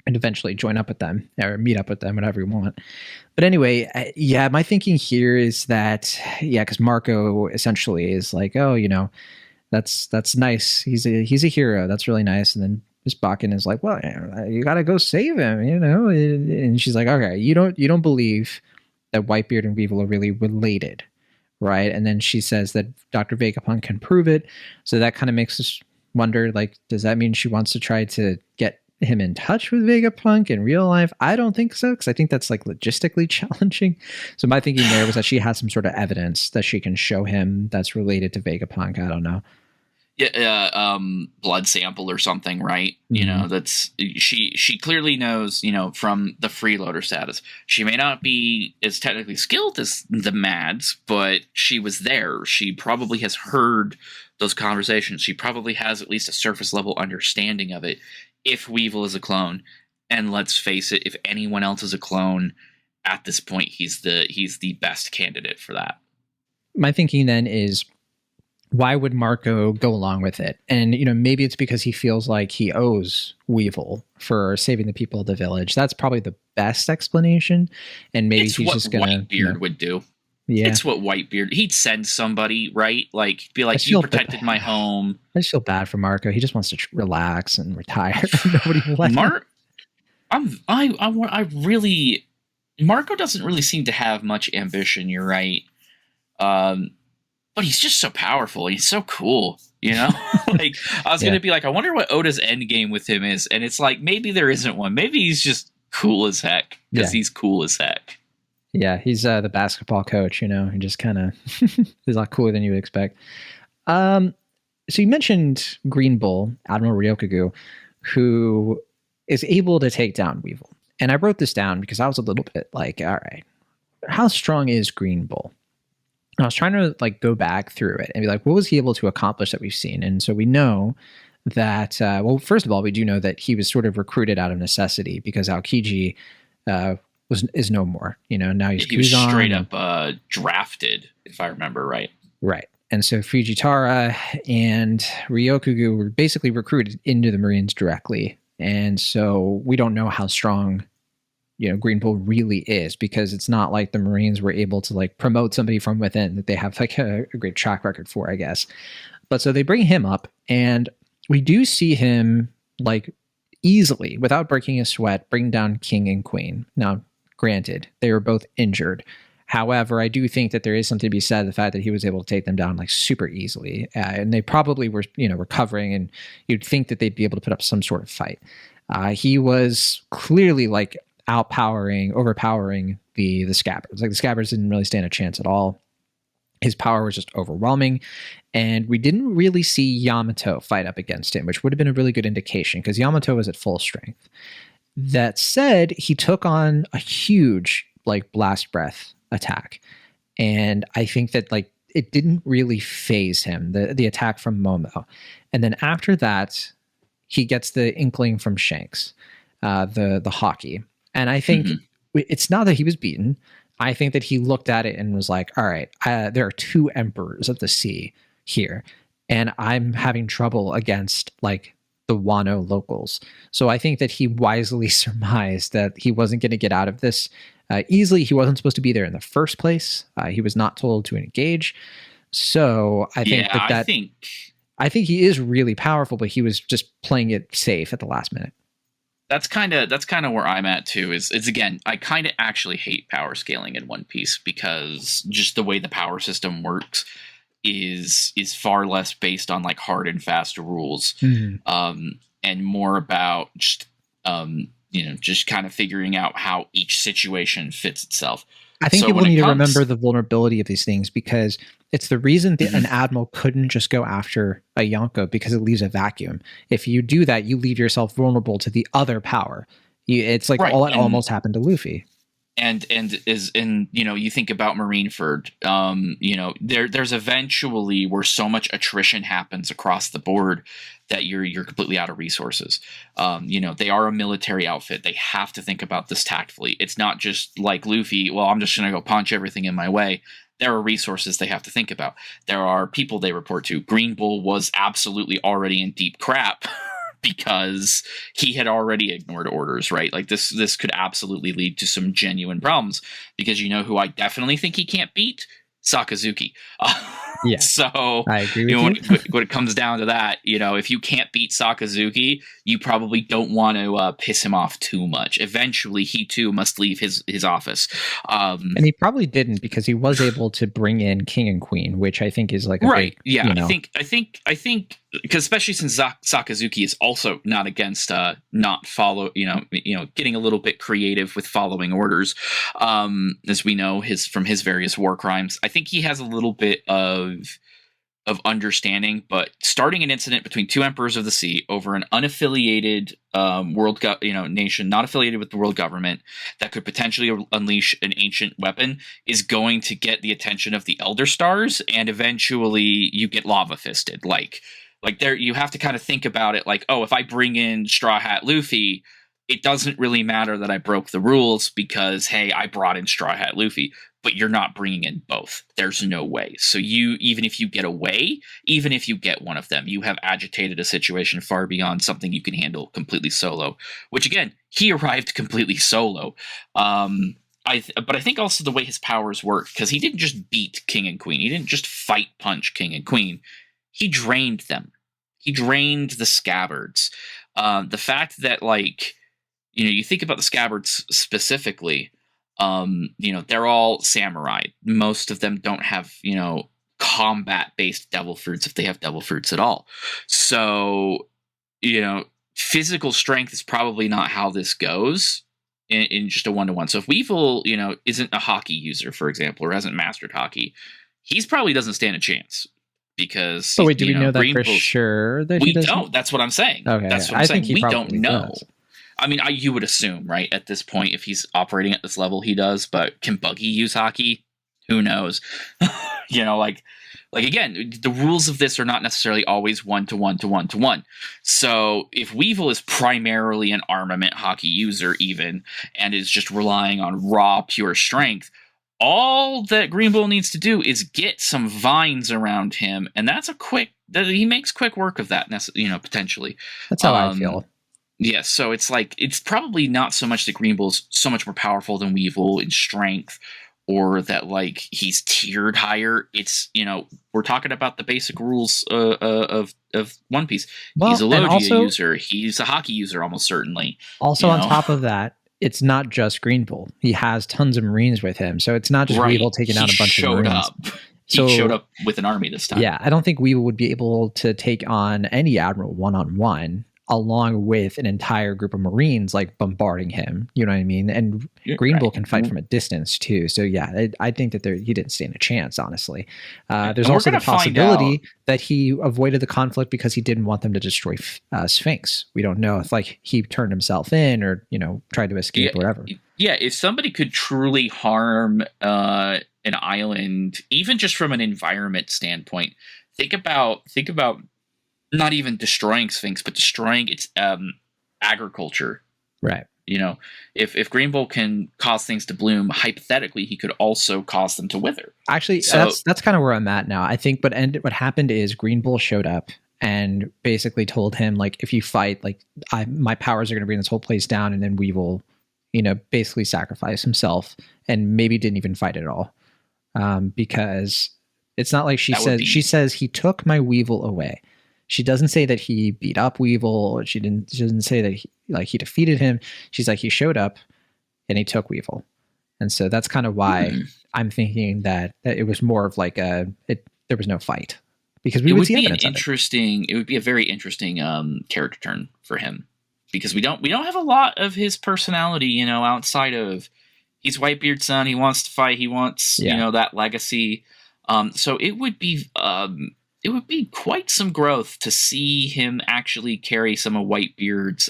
and eventually join up with them or meet up with them, whatever you want. But anyway, my thinking here is that, because Marco essentially is like, oh, that's nice. He's a hero. That's really nice. And then Miss Bakken is like, well, you got to go save him, and she's like, okay, you don't believe that Whitebeard and Weevil are really related, right? And then she says that Dr. Vegapunk can prove it. So that kind of makes us wonder, like, does that mean she wants to try to get him in touch with Vegapunk in real life? I don't think so, because I think that's like logistically challenging. So my thinking there was that she has some sort of evidence that she can show him that's related to Vegapunk. I don't know. Blood sample or something, right? Mm-hmm. That's she clearly knows, from the freeloader status. She may not be as technically skilled as the Mads, but she was there. She probably has heard those conversations. She probably has at least a surface level understanding of it. If Weevil is a clone, And let's face it, if anyone else is a clone, at this point, he's the best candidate for that. My thinking then is, why would Marco go along with it? And, maybe it's because he feels like he owes Weevil for saving the people of the village. That's probably the best explanation. And maybe it's he's what just going to... Whitebeard would do. Yeah. It's what Whitebeard... He'd send somebody, right? Like, be like, you protected my home. I just feel bad for Marco. He just wants to relax and retire. Nobody I really... Marco doesn't really seem to have much ambition, you're right. But he's just so powerful. He's so cool, Like, I was going to be like, I wonder what Oda's end game with him is. And it's like, maybe there isn't one. Maybe he's just cool as heck because he's cool as heck. Yeah, he's the basketball coach, He just kind of is a lot cooler than you would expect. So you mentioned Green Bull, Admiral Ryokugu, who is able to take down Weevil. And I wrote this down because I was a little bit like, all right, how strong is Green Bull? And I was trying to go back through it and be like, what was he able to accomplish that we've seen? And so we know that, first of all, we do know that he was sort of recruited out of necessity because Aokiji is no more. Now he was straight up drafted, if I remember right. Right. And so Fujitara and Ryokugu were basically recruited into the Marines directly. And so we don't know how strong Green Bull really is, because it's not like the Marines were able to promote somebody from within that they have a great track record for, I guess. But so they bring him up, and we do see him easily, without breaking a sweat, bring down King and Queen. Now, granted, they were both injured. However, I do think that there is something to be said, the fact that he was able to take them down super easily. And they probably were, recovering, and you'd think that they'd be able to put up some sort of fight. He was clearly overpowering the Scabbards. The Scabbards didn't really stand a chance at all. His power was just overwhelming, and we didn't really see Yamato fight up against him, which would have been a really good indication because Yamato was at full strength. That said, he took on a huge blast breath attack, and I think that it didn't really phase him, the attack from Momo. And then after that, he gets the inkling from Shanks, the hockey. And I think it's not that he was beaten. I think that he looked at it and was like, all right, there are two emperors of the sea here, and I'm having trouble against the Wano locals. So I think that he wisely surmised that he wasn't going to get out of this easily. He wasn't supposed to be there in the first place. He was not told to engage. So I think I think he is really powerful, but he was just playing it safe at the last minute. That's kind of where I'm at too. Is again, I kind of actually hate power scaling in One Piece because just the way the power system works is far less based on hard and fast rules, and more about just just kind of figuring out how each situation fits itself. I think people need to remember the vulnerability of these things, because it's the reason that an admiral couldn't just go after a Yonko, because it leaves a vacuum. If you do that, you leave yourself vulnerable to the other power. It's almost happened to Luffy. And you think about Marineford, there's eventually where so much attrition happens across the board that you're completely out of resources. They are a military outfit. They have to think about this tactfully. It's not just like Luffy, well, I'm just going to go punch everything in my way. There are resources they have to think about. There are people they report to. Green Bull was absolutely already in deep crap because he had already ignored orders, right? This could absolutely lead to some genuine problems, because who I definitely think he can't beat? Sakazuki. Yeah. So I agree with you. When it comes down to that, if you can't beat Sakazuki, you probably don't want to piss him off too much. Eventually, he too must leave his office. And he probably didn't, because he was able to bring in King and Queen, which I think is right. I think because especially since Sakazuki is also not against not follow, getting a little bit creative with following orders, as we know from his various war crimes. I think he has a little bit of understanding, but starting an incident between two emperors of the sea over an unaffiliated nation, not affiliated with the world government, that could potentially unleash an ancient weapon is going to get the attention of the Elder Stars, and eventually you get lava fisted. Like there, you have to kind of think about it like, oh, if I bring in Straw Hat Luffy, it doesn't really matter that I broke the rules because, hey, I brought in Straw Hat Luffy, but you're not bringing in both. There's no way. So even if you get away, even if you get one of them, you have agitated a situation far beyond something you can handle completely solo, which again, he arrived completely solo. But I think also the way his powers work, because he didn't just beat King and Queen. He didn't just fight punch King and Queen. He drained them. He drained the scabbards. The fact that, like, you think about the scabbards specifically, they're all samurai. Most of them don't have, combat-based devil fruits, if they have devil fruits at all. So, physical strength is probably not how this goes in just a one-to-one. So if Weevil, isn't a hockey user, for example, or hasn't mastered hockey, he's probably doesn't stand a chance. Because wait, do we know that for sure? That we don't. That's what I'm saying. Okay, that's what I'm saying. We don't know. Does. I mean, you would assume, right, at this point, if he's operating at this level, he does. But can Buggy use hockey? Who knows? Again, the rules of this are not necessarily always 1-to-1 to 1-to-1. So if Weevil is primarily an armament hockey user, even, and is just relying on raw, pure strength, all that Green Bull needs to do is get some vines around him, and he makes quick work of that, potentially. That's how I feel. Yeah, so it's probably not so much that Green Bull's so much more powerful than Weevil in strength, or that, he's tiered higher. It's, we're talking about the basic rules of One Piece. Well, he's a Logia user. He's a hockey user, almost certainly. Also, on top of that, it's not just Green Bull. He has tons of Marines with him. So it's not just Weevil taking out a bunch of Marines. He showed up with an army this time. Yeah, I don't think Weevil would be able to take on any Admiral one-on-one along with an entire group of Marines bombarding him. You know what I mean? And Green Bull can fight from a distance too. So yeah, I think that he didn't stand a chance, honestly. There's also the possibility that he avoided the conflict because he didn't want them to destroy Sphinx. We don't know if he turned himself in or, tried to escape or whatever. Yeah, if somebody could truly harm an island, even just from an environment standpoint, think about not even destroying Sphinx, but destroying its agriculture. Right. If Green Bull can cause things to bloom, hypothetically, he could also cause them to wither. Actually, that's kind of where I'm at now. I think what happened is Green Bull showed up and basically told him, if you fight, my powers are going to bring this whole place down, and then Weevil, basically sacrifice himself and maybe didn't even fight at all. Because it's not like she says he took my Weevil away. She doesn't say that he beat up Weevil. She doesn't say that he defeated him. She's like, he showed up and he took Weevil. And so that's kind of why I'm thinking that it was more of there was no fight, because we would see evidence of it. It would be a very interesting character turn for him, because we don't have a lot of his personality, outside of he's Whitebeard's son. He wants to fight. He wants, that legacy. So it would be quite some growth to see him actually carry some of Whitebeard's,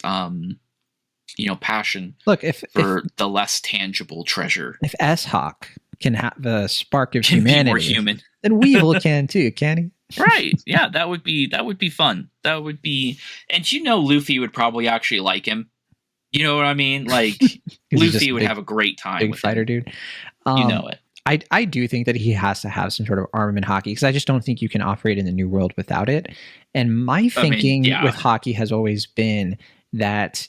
passion. Look, for the less tangible treasure. If S-Hawk can have a spark of humanity, be more human, then Weevil can too, can he? Right? Yeah, that would be fun. That would be, and Luffy would probably actually like him. You know what I mean? Luffy would have a great time. Big with fighter, him. dude. You know it. I do think that he has to have some sort of armament hockey, because I just don't think you can operate in the New World without it. And my thinking with hockey has always been that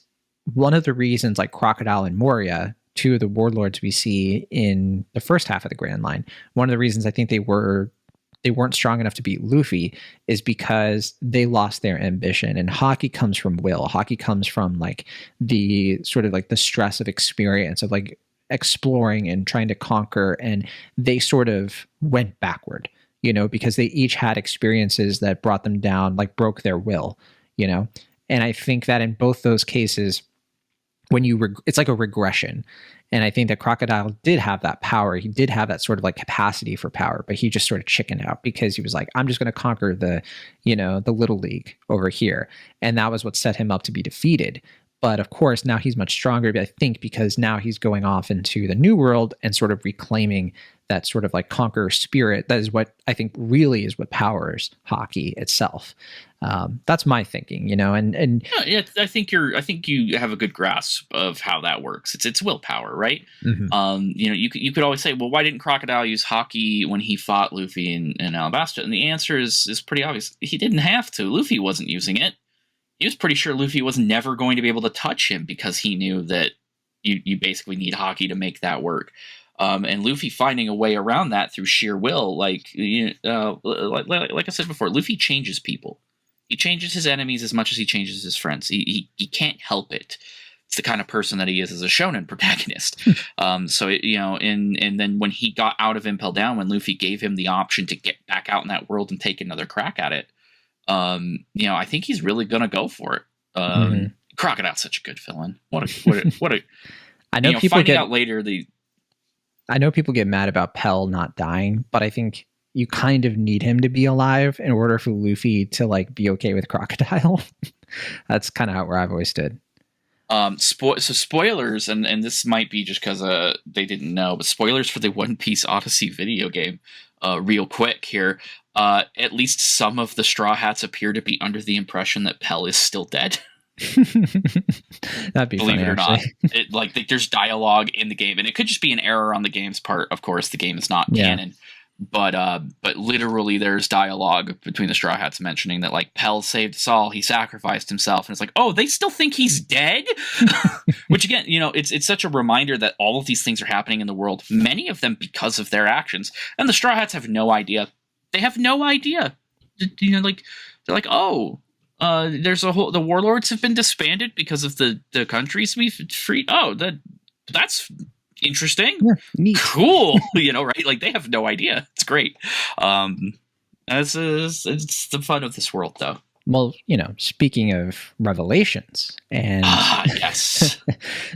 one of the reasons, Crocodile and Moria, two of the warlords we see in the first half of the Grand Line, one of the reasons I think they weren't strong enough to beat Luffy is because they lost their ambition. And hockey comes from will. Hockey comes from the sort of the stress of experience of exploring and trying to conquer, and they sort of went backward, because they each had experiences that brought them down, broke their will, and I think that in both those cases, when it's like a regression. And I think that Crocodile did have that power. He did have that sort of capacity for power, but he just sort of chickened out because he was like, I'm just going to conquer the little league over here. And that was what set him up to be defeated. But of course, now he's much stronger, I think, because now he's going off into the new world and sort of reclaiming that sort of like conqueror spirit. That is what I think really is what powers hockey itself. That's my thinking, and Yeah, I think you have a good grasp of how that works. It's willpower, right? mhm. You could always say, well, why didn't Crocodile use hockey when he fought Luffy in Alabasta? And the answer is pretty obvious. He didn't have to. Luffy wasn't using it. He was pretty sure Luffy was never going to be able to touch him because he knew that you basically need hockey to make that work. And Luffy finding a way around that through sheer will, like I said before, Luffy changes people. He changes his enemies as much as he changes his friends. He can't help it. It's the kind of person that he is as a shonen protagonist. And then when he got out of Impel Down, when Luffy gave him the option to get back out in that world and take another crack at it, I think he's really gonna go for it. Crocodile's such a good villain. What a I know people finding get out later I know people get mad about Pell not dying, but I think you kind of need him to be alive in order for Luffy to like be okay with Crocodile. That's kind of where I've always stood. Spoilers, and this might be just because they didn't know, but spoilers for the One Piece Odyssey video game. Real quick here. At least some of the Straw Hats appear to be under the impression that Pell is still dead. That'd be Believe funny, it or actually. not. There's dialogue in the game, and it could just be an error on the game's part. Of course, the game is not canon, but literally there's dialogue between the Straw Hats mentioning that like Pell saved us all, he sacrificed himself, and it's like, oh, they still think he's dead. Which again, it's such a reminder that all of these things are happening in the world, many of them because of their actions, and the Straw Hats have no idea. They have no idea. They're like, oh, the warlords have been disbanded because of the countries we've freed. Oh, that's interesting. Yeah, neat. Cool. Right? Like they have no idea. It's great. It's the fun of this world, though. Well, speaking of revelations, and yes.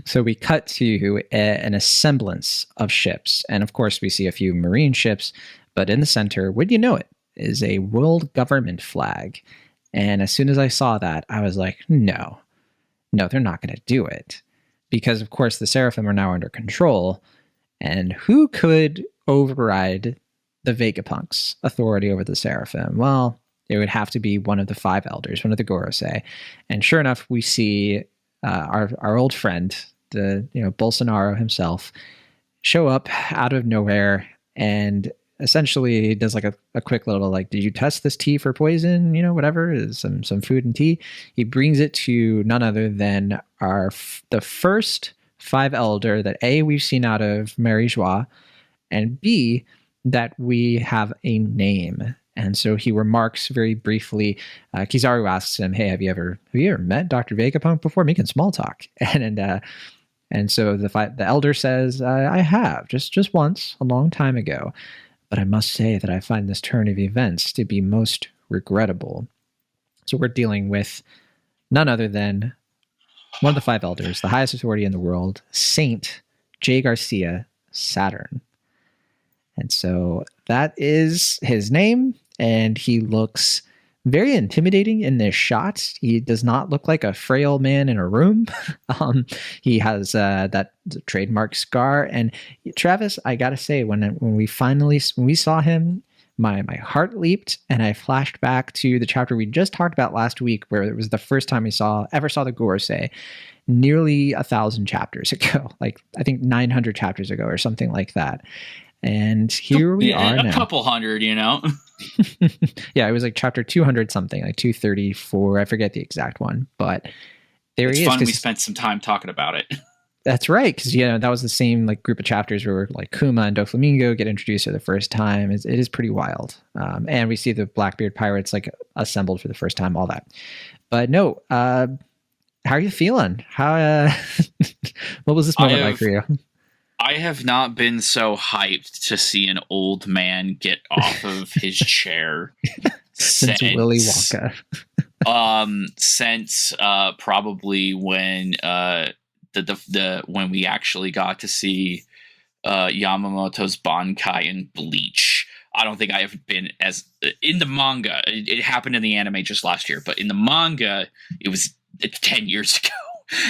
So we cut to an assemblance of ships, and of course we see a few marine ships, but in the center, would you know it, is a world government flag. And as soon as I saw that, I was like, no, they're not going to do it. Because, of course, the Seraphim are now under control. And who could override the Vegapunk's authority over the Seraphim? Well, it would have to be one of the five elders, one of the Gorosei. And sure enough, we see our old friend, the Bolsonaro himself, show up out of nowhere and essentially does like a quick little like, did you test this tea for poison? Whatever, is some food and tea. He brings it to none other than the first five elder that A, we've seen out of Mary Joie, and B, that we have a name. And so he remarks very briefly, Kizaru asks him, hey, have you ever met Dr. Vegapunk before? Making small talk. And so the elder says, I have, just once, a long time ago. But I must say that I find this turn of events to be most regrettable. So we're dealing with none other than one of the five elders, the highest authority in the world, Saint J. Garcia Saturn. And so that is his name, and he looks very intimidating in this shot. He does not look like a frail man in a room. He has that trademark scar. And Travis, I gotta say, when we saw him, my heart leaped, and I flashed back to the chapter we just talked about last week, where it was the first time we ever saw the Gorosei, nearly 1,000 chapters ago, like I think 900 chapters ago or something like that. And here we are now. A couple hundred, Yeah, it was like chapter 200 something, like 234. I forget the exact one, but there he is. It's fun. We spent some time talking about it. That's right, because that was the same like group of chapters where like Kuma and Doflamingo get introduced for the first time. It is pretty wild, and we see the Blackbeard pirates like assembled for the first time. All that, but no. How are you feeling? How? What was this moment like for you? I have not been so hyped to see an old man get off of his chair since Willy Wonka. Since probably when when we actually got to see Yamamoto's Bankai in Bleach. I don't think I have been as in the manga. It happened in the anime just last year, but in the manga, it's 10 years ago.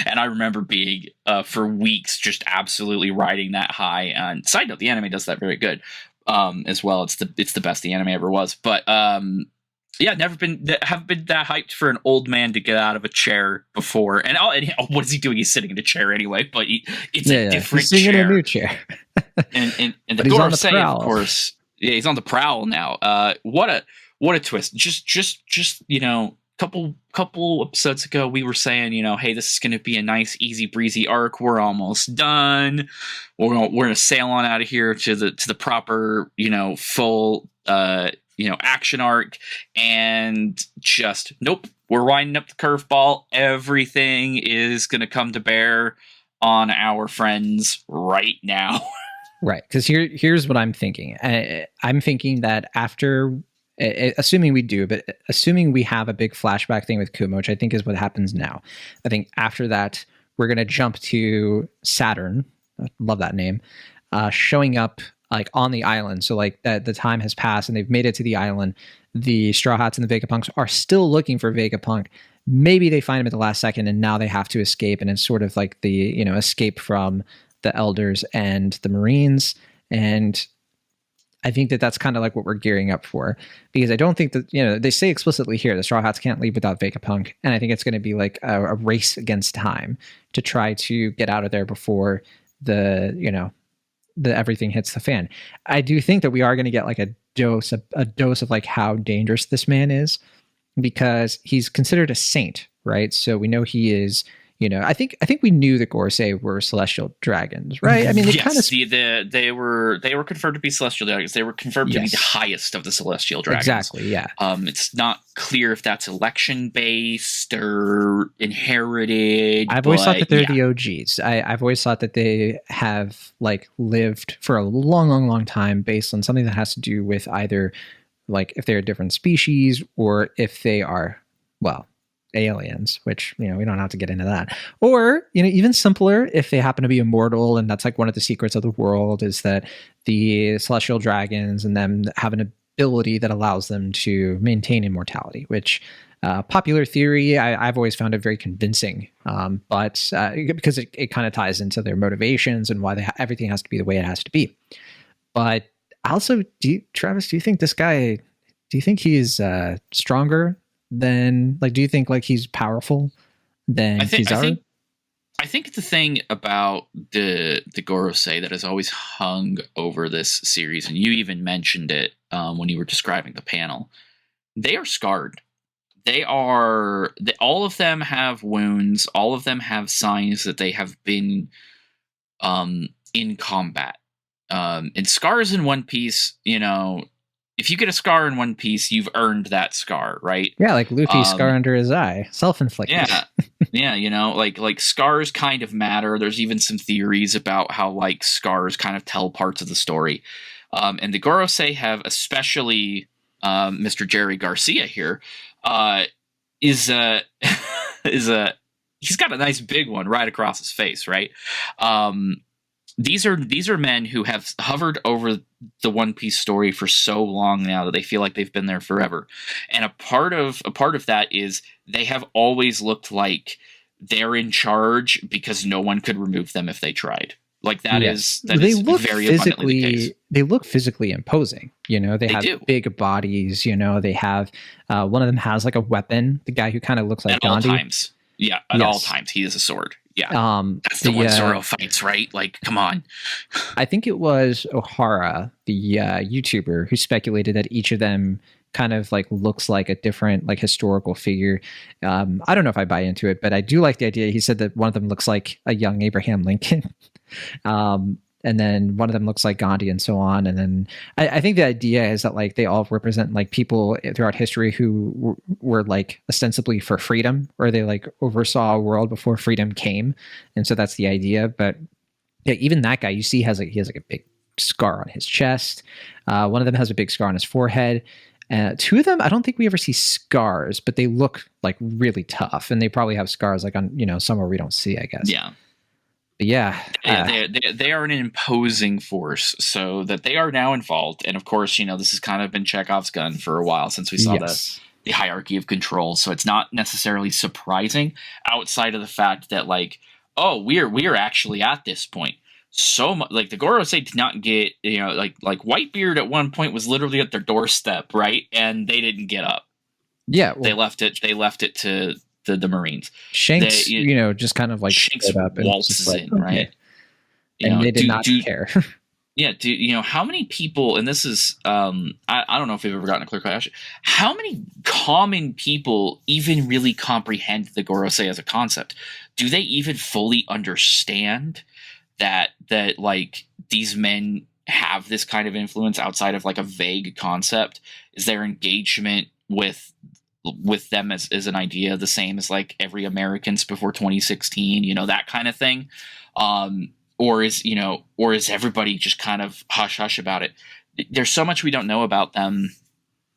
And I remember being for weeks just absolutely riding that high. And side note, the anime does that very good as well. It's the best the anime ever was. But yeah, haven't been that hyped for an old man to get out of a chair before. And what is he doing? He's sitting in a chair anyway, but it's a different he's sitting chair. in a new chair. and the Gorosei, of course, yeah, he's on the prowl now. What a twist! Just couple episodes ago, we were saying, hey, this is going to be a nice, easy breezy arc. We're almost done. We're gonna sail on out of here to the proper, full, action arc, and just nope. We're winding up the curveball. Everything is going to come to bear on our friends right now. Right, because here's what I'm thinking. I'm thinking that after, assuming we do, but assuming we have a big flashback thing with Kuma, which I think is what happens now. I think after that, we're going to jump to Saturn. I love that name. Showing up like on the island. So like the time has passed and they've made it to the island. The Straw Hats and the Vegapunks are still looking for Vegapunk. Maybe they find him at the last second and now they have to escape. And it's sort of like the, escape from the Elders and the Marines. And I think that that's kind of like what we're gearing up for, because I don't think that, they say explicitly here, the Straw Hats can't leave without Vegapunk. And I think it's going to be like a race against time to try to get out of there before the everything hits the fan. I do think that we are going to get like a dose of like how dangerous this man is, because he's considered a saint, right? So we know he is, I think we knew the Gorosei were celestial dragons, right? I mean, they were confirmed to be celestial dragons. They were confirmed to be the highest of the celestial dragons. Exactly, yeah. It's not clear if that's election based or inherited. I've always thought that they're the OGs. I've always thought that they have like lived for a long time based on something that has to do with either like if they're a different species or if they are, well, aliens, which we don't have to get into that, or even simpler, if they happen to be immortal. And that's like one of the secrets of the world, is that the celestial dragons and them have an ability that allows them to maintain immortality, which popular theory, I've always found it very convincing, but because it kind of ties into their motivations and why everything has to be the way it has to be. But also, Travis, do you think this guy, do you think he's stronger than, like, do you think like he's powerful than Kizaru? I think the thing about the Gorosei that has always hung over this series, and you even mentioned it when you were describing the panel, they are scarred. All of them have wounds. All of them have signs that they have been in combat. And scars in One Piece, if you get a scar in One Piece, you've earned that scar, right? Yeah, like Luffy's scar under his eye, self-inflicted. Yeah, like scars kind of matter. There's even some theories about how like scars kind of tell parts of the story. And the Gorosei have, especially Mr. Jerry Garcia here, he's got a nice big one right across his face, right? These are men who have hovered over the One Piece story for so long now that they feel like they've been there forever. And a part of that is they have always looked like they're in charge because no one could remove them if they tried. Like that is very abundantly the case. They look physically imposing. They have big bodies. They have one of them has like a weapon. The guy who kind of looks like Gandhi. All times. Yeah, at all times he has a sword. Yeah, that's the one Zoro fights, right? Like, come on. I think it was O'Hara, the YouTuber, who speculated that each of them kind of like looks like a different like historical figure. I don't know if I buy into it, but I do like the idea. He said that one of them looks like a young Abraham Lincoln. And then one of them looks like Gandhi and so on. And then I think the idea is that like they all represent like people throughout history who were like ostensibly for freedom, or they like oversaw a world before freedom came. And so that's the idea. But yeah, even that guy you see he has like a big scar on his chest. One of them has a big scar on his forehead. Two of them, I don't think we ever see scars, but they look like really tough, and they probably have scars like on, somewhere we don't see, I guess. Yeah. Yeah, they are an imposing force, so that they are now involved. And of course, this has kind of been Chekhov's gun for a while since we saw the the hierarchy of control. So it's not necessarily surprising outside of the fact that like, oh, we are actually at this point. So much like the Gorosei did not get, like Whitebeard at one point was literally at their doorstep, right? And they didn't get up. Yeah, well, they left it to the Marines. Shanks, just kind of like Shanks up and waltzes like, in, right? And they did not care. Yeah, how many people, and this is, I don't know if we've ever gotten a clear question, how many common people even really comprehend the Gorosei as a concept? Do they even fully understand that like these men have this kind of influence outside of like a vague concept? Is their engagement with them as an idea the same as like every Americans before 2016, that kind of thing? Or is everybody just kind of hush hush about it? There's so much we don't know about them,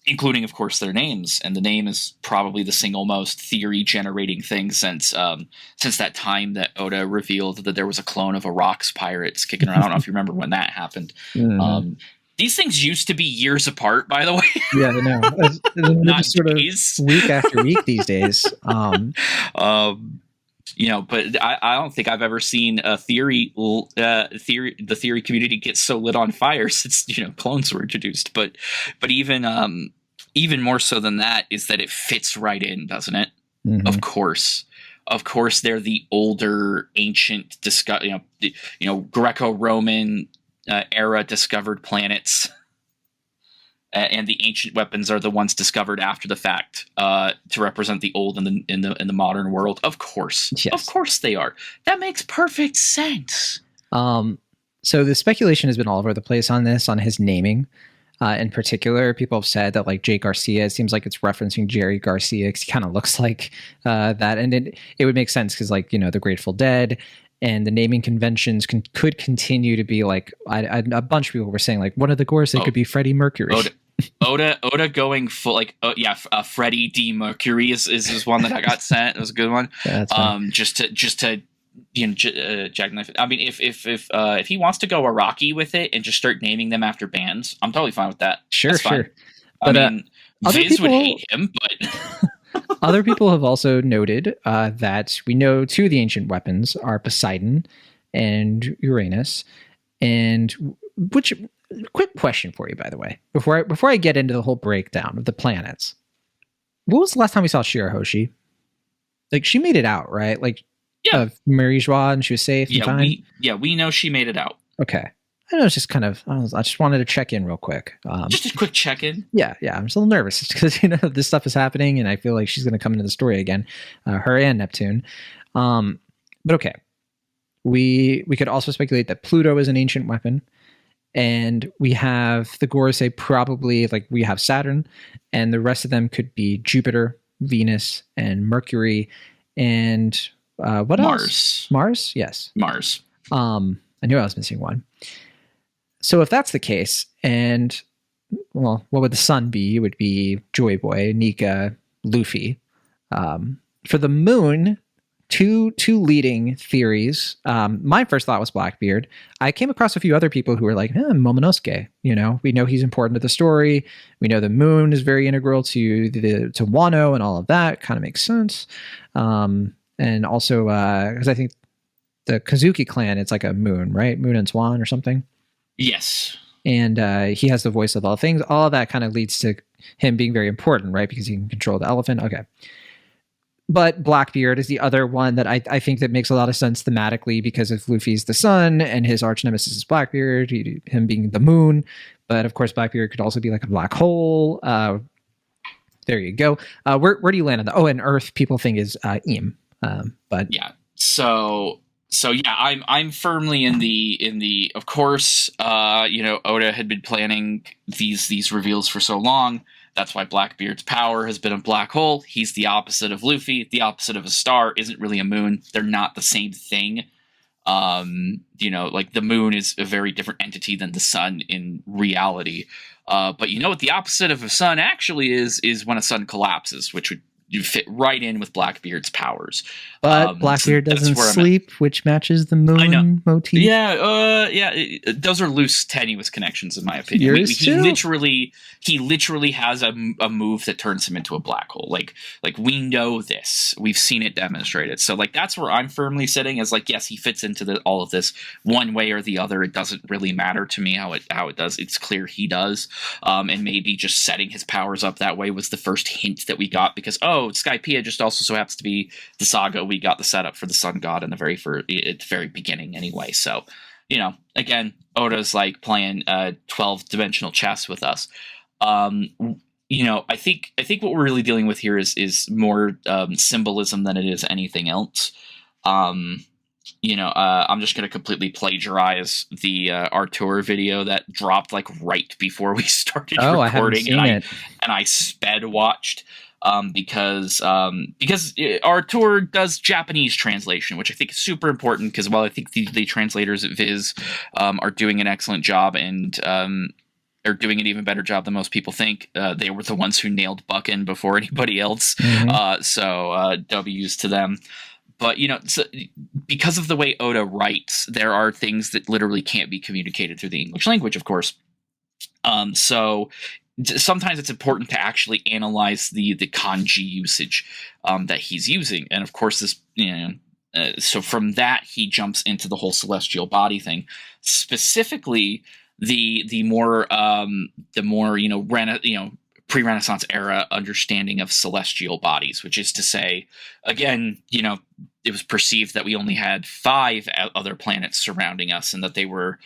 including, of course, their names. And the name is probably the single most theory generating thing since that time that Oda revealed that there was a clone of a Rocks Pirates kicking around. I don't know if you remember when that happened. Mm-hmm. These things used to be years apart, by the way. Yeah, I know. Not just sort days. Of week after week these days. But I don't think I've ever seen a the theory community get so lit on fire since clones were introduced. But even more so than that is that it fits right in, doesn't it? Mm-hmm. Of course, they're the older, ancient, Greco-Roman era discovered planets. And the ancient weapons are the ones discovered after the fact to represent the old in the modern world. Of course, yes. Of course they are. That makes perfect sense. So the speculation has been all over the place on his naming. In particular, people have said that like Jay Garcia, it seems like it's referencing Jerry Garcia because he kind of looks like that, and it would make sense because like the Grateful Dead. And the naming conventions could continue to be like a bunch of people were saying like one of the Gorosei could be Freddie Mercury. Oda going full like Freddie D Mercury is one that I got sent. It was a good one. Yeah, just to jackknife it. I mean, if he wants to go Iraqi with it and just start naming them after bands, I'm totally fine with that. Sure. But Viz would hate him, but. Other people have also noted that we know two of the ancient weapons are Poseidon and Uranus. And which quick question for you, by the way, before I get into the whole breakdown of the planets, what was the last time we saw Shirahoshi? Like she made it out, right? Like Marie-Joie, and she was safe. Yeah, and fine? We know she made it out. Okay. I know it's just kind of, I just wanted to check in real quick. Just a quick check in. Yeah. I'm just a little nervous because, this stuff is happening and I feel like she's going to come into the story again, her and Neptune. But okay. We could also speculate that Pluto is an ancient weapon, and we have the Gorosei probably like we have Saturn, and the rest of them could be Jupiter, Venus, and Mercury, and what else? Mars? Yes. Mars. I knew I was missing one. So if that's the case, and well, what would the sun be? It would be Joy Boy, Nika, Luffy. For the moon, two leading theories. My first thought was Blackbeard. I came across a few other people who were like, Momonosuke. We know he's important to the story. We know the moon is very integral to Wano and all of that. Kind of makes sense. And also because I think the Kazuki clan, it's like a moon, right? Moon and Swan or something. Yes. And he has the voice of all things. All of that kind of leads to him being very important, right? Because he can control the elephant. Okay. But Blackbeard is the other one that I think that makes a lot of sense thematically because if Luffy's the sun and his arch nemesis is Blackbeard, him being the moon. But of course, Blackbeard could also be like a black hole. There you go. Where do you land on that? Oh, and Earth people think is Im. But yeah. So yeah, I'm firmly in the of course, Oda had been planning these reveals for so long. That's why Blackbeard's power has been a black hole. He's the opposite of Luffy. The opposite of a star isn't really a moon. They're not the same thing. Like the moon is a very different entity than the sun in reality. But what the opposite of a sun actually is when a sun collapses, which would you fit right in with Blackbeard's powers. But Blackbeard doesn't sleep, which matches the moon motif. Yeah, those are loose, tenuous connections, in my opinion. He literally has a move that turns him into a black hole. Like we know this, we've seen it demonstrated. So like that's where I'm firmly sitting. Is like, yes, he fits into all of this one way or the other. It doesn't really matter to me how it does. It's clear he does, and maybe just setting his powers up that way was the first hint that we got, because Skypiea just also so happens to be the saga we got the setup for the sun god in the very beginning anyway. So, again, Oda's like playing 12-dimensional chess with us. I think what we're really dealing with here is more symbolism than it is anything else. I'm just going to completely plagiarize the Artur video that dropped like right before we started recording, and I sped watched. Because Artur does Japanese translation, which I think is super important, because while I think the translators at Viz are doing an excellent job and are doing an even better job than most people think, they were the ones who nailed Buckin before anybody else. So W's to them. But, so because of the way Oda writes, there are things that literally can't be communicated through the English language, of course. So sometimes it's important to actually analyze the kanji usage that he's using. And of course, this, so from that, he jumps into the whole celestial body thing, specifically the more pre-Renaissance era understanding of celestial bodies, which is to say, again, it was perceived that we only had 5 other planets surrounding us, and that they were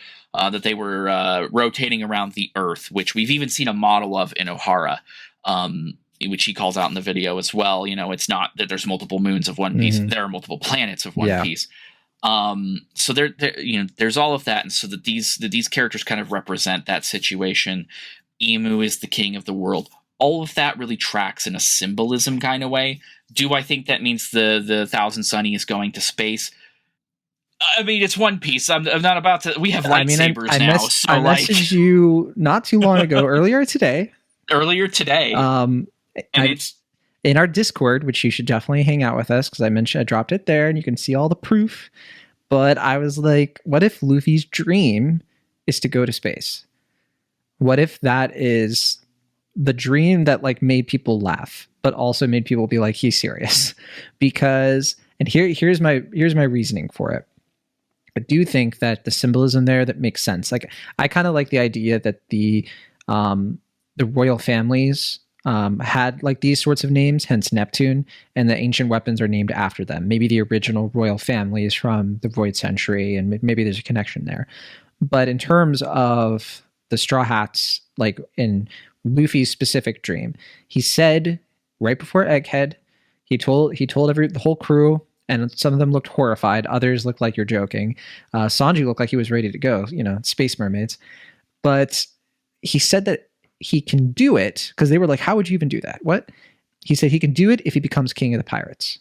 rotating around the Earth, which we've even seen a model of in Ohara, which he calls out in the video as well. It's not that there's multiple moons of One Piece; there are multiple planets of One Piece. So there's all of that, and so that these characters kind of represent that situation. Emu is the king of the world. All of that really tracks in a symbolism kind of way. Do I think that means the Thousand Sunny is going to space? I mean, it's One Piece. I'm not about to. We have lightsabers now. I messaged you not too long ago, earlier today. And it's in our Discord, which you should definitely hang out with us, because I dropped it there, and you can see all the proof. But I was like, what if Luffy's dream is to go to space? What if that is the dream that like made people laugh, but also made people be like, he's serious? Because, and here's my reasoning for it. I do think that the symbolism there that makes sense. Like, I kind of like the idea that the royal families had like these sorts of names, hence Neptune, and the ancient weapons are named after them. Maybe the original royal families from the Void Century, and maybe there's a connection there. But in terms of the Straw Hats, like in Luffy's specific dream, he said right before Egghead, he told the whole crew, and some of them looked horrified, others looked like you're joking. Sanji looked like he was ready to go, space mermaids. But he said that he can do it, because they were like, how would you even do that? What? He said he can do it if he becomes king of the pirates.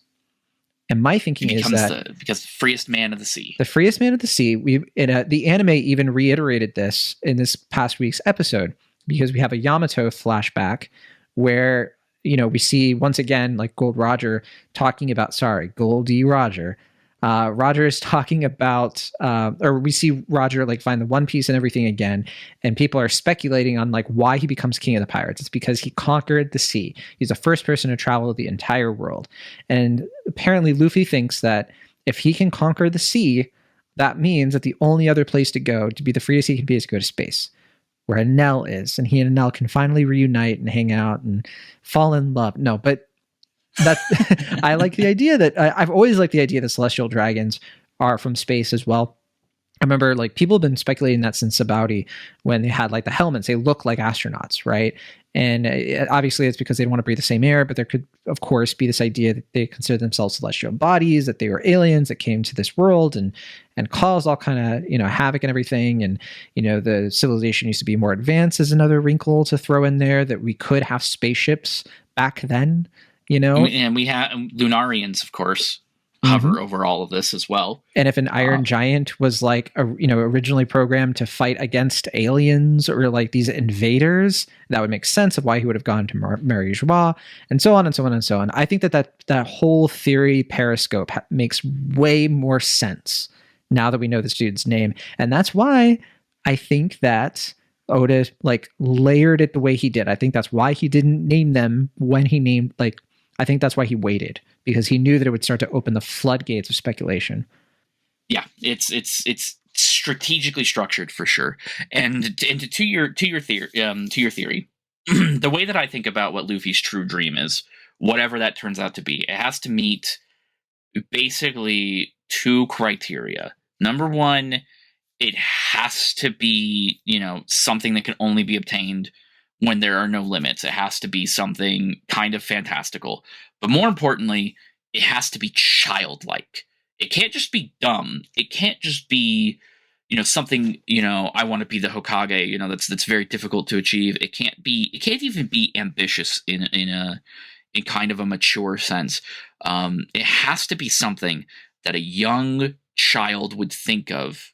And my thinking is that because the freest man of the sea. The freest man of the sea. The anime even reiterated this in this past week's episode, because we have a Yamato flashback where we see once again like Goldie Roger. Roger is talking about, or we see Roger like find the One Piece and everything again, and people are speculating on like why he becomes king of the pirates. It's because he conquered the sea. He's the first person to travel the entire world, and apparently Luffy thinks that if he can conquer the sea, that means that the only other place to go to be the freest he can be is to go to space, where Enel is, and he and Enel can finally reunite and hang out and fall in love. No, but that I like the idea that I've always liked the idea that celestial dragons are from space as well. I remember like people have been speculating that since Sabaody, when they had like the helmets, they look like astronauts, right? And obviously it's because they don't want to breathe the same air, but there could of course be this idea that they consider themselves celestial bodies, that they were aliens that came to this world and caused all kind of havoc and everything. And the civilization used to be more advanced is another wrinkle to throw in there, that we could have spaceships back then. And we have Lunarians, of course. hover over all of this as well. And if an Iron Giant was like, originally programmed to fight against aliens or like these invaders, that would make sense of why he would have gone to Mary Joie, and so on and so on and so on. I think that whole theory Periscope makes way more sense now that we know this dude's name. And that's why I think that Oda like layered it the way he did. I think that's why he didn't name them when he named, like, I think that's why he waited, because he knew that it would start to open the floodgates of speculation. Yeah, it's strategically structured for sure. And to your theory, the way that I think about what Luffy's true dream is, whatever that turns out to be, it has to meet basically two criteria. Number one, it has to be, something that can only be obtained when there are no limits. It has to be something kind of fantastical. But more importantly, it has to be childlike. It can't just be dumb. It can't just be, something, I want to be the Hokage, that's very difficult to achieve. It can't even be ambitious in kind of a mature sense. It has to be something that a young child would think of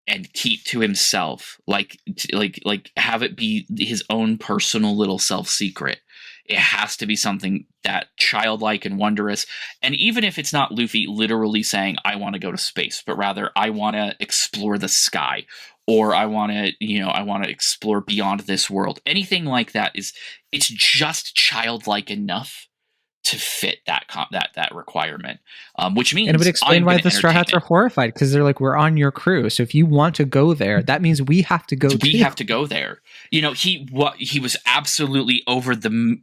and keep to himself, like have it be his own personal little self secret. It has to be something that childlike and wondrous. And even if it's not Luffy literally saying, I want to go to space, but rather I want to explore the sky, or I want to explore beyond this world. Anything like that it's just childlike enough to fit that requirement, which means, and it would explain why the Straw Hats are horrified, because they're like, we're on your crew, so if you want to go there, that means we have to go. We have to go there. He was absolutely over the moon.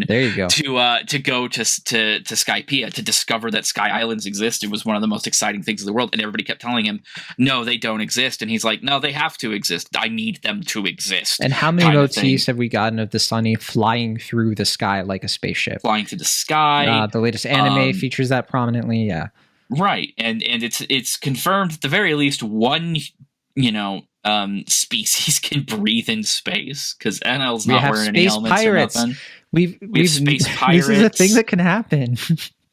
There you go. To go to Skypiea, to discover that Sky Islands exist. It was one of the most exciting things in the world, and everybody kept telling him, no, they don't exist, and he's like, no, they have to exist. I need them to exist. And how many motifs have we gotten of the Sunny flying through the sky like a spaceship, flying through the sky? The latest anime features that prominently. Yeah, right. And it's confirmed at the very least one species can breathe in space, because NL's not wearing any helmets pirates. Or nothing. We have space pirates. This is a thing that can happen.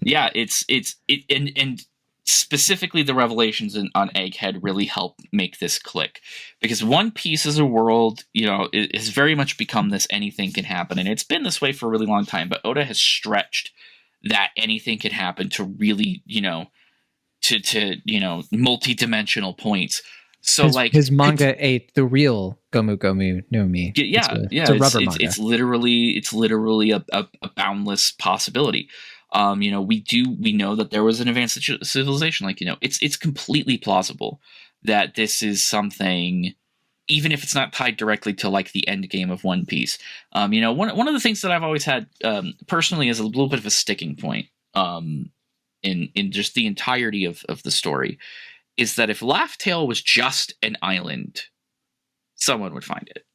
Yeah, and specifically the revelations on Egghead really help make this click, because One Piece as a world, it has very much become this anything can happen, and it's been this way for a really long time, but Oda has stretched that anything can happen to really, to multi-dimensional points. So his manga ate the real Gomu Gomu no Mi. Yeah, it's a rubber manga. It's literally a boundless possibility. We know that there was an advanced civilization. It's completely plausible that this is something, even if it's not tied directly to the end game of One Piece. One of the things that I've always had personally as a little bit of a sticking point in just the entirety of the story is that if Laugh Tale was just an island, someone would find it.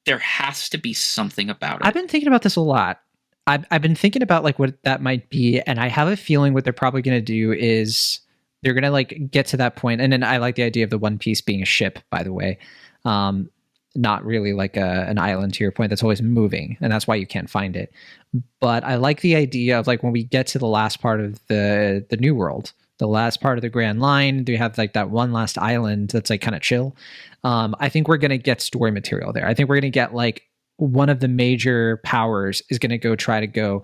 There has to be something about it. I've been thinking about this a lot. I've been thinking about what that might be, and I have a feeling what they're probably going to do is they're going to get to that point. And then I like the idea of the One Piece being a ship, by the way, not really an island, to your point, that's always moving, and that's why you can't find it. But I like the idea of when we get to the last part of the New World, the last part of the Grand Line, they have that one last island that's kind of chill. I think we're going to get story material there. I think we're going to get one of the major powers is going to try to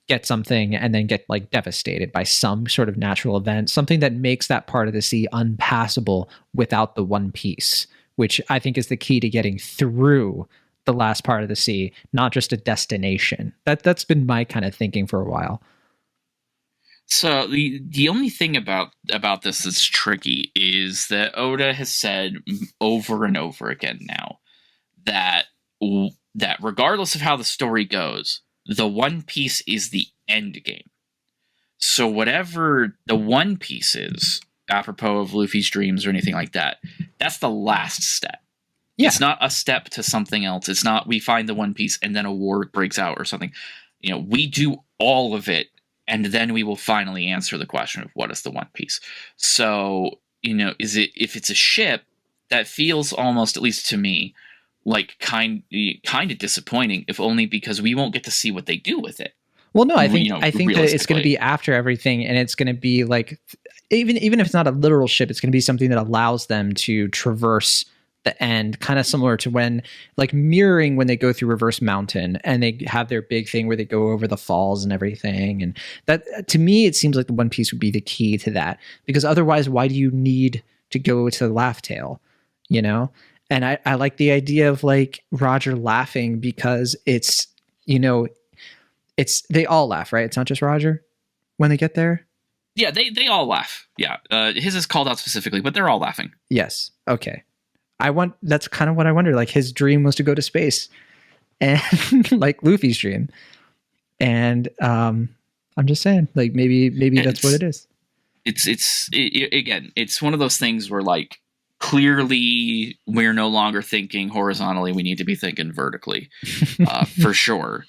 get something and then get devastated by some sort of natural event, something that makes that part of the sea unpassable without the One Piece, which I think is the key to getting through the last part of the sea, not just a destination. That's been my kind of thinking for a while. So the only thing about this that's tricky is that Oda has said over and over again now that regardless of how the story goes, the One Piece is the end game. So whatever the One Piece is, apropos of Luffy's dreams or anything like that, that's the last step. Yeah. It's not a step to something else. It's not we find the One Piece and then a war breaks out or something. We do all of it, and then we will finally answer the question of what is the One Piece. So, if it's a ship, that feels almost, at least to me, kind of disappointing, if only because we won't get to see what they do with it. Well, no, I think that it's going to realistically. be after everything, and it's going to be like even if it's not a literal ship, it's going to be something that allows them to traverse the end, kind of similar to when like mirroring when they go through Reverse Mountain and they have their big thing where they go over the falls and everything. And that to me, it seems like the One Piece would be the key to that, because otherwise, why do you need to go to the Laugh Tale? You know, and I like the idea of like Roger laughing because it's you know it's they all laugh, right? It's not just Roger when they get there. Yeah, they all laugh. Yeah, his is called out specifically, but they're all laughing. Yes. Okay. That's kind of what I wonder. Like his dream was to go to space, and like Luffy's dream. And I'm just saying, like maybe that's what it is. Again, it's one of those things where like clearly we're no longer thinking horizontally; we need to be thinking vertically, for sure.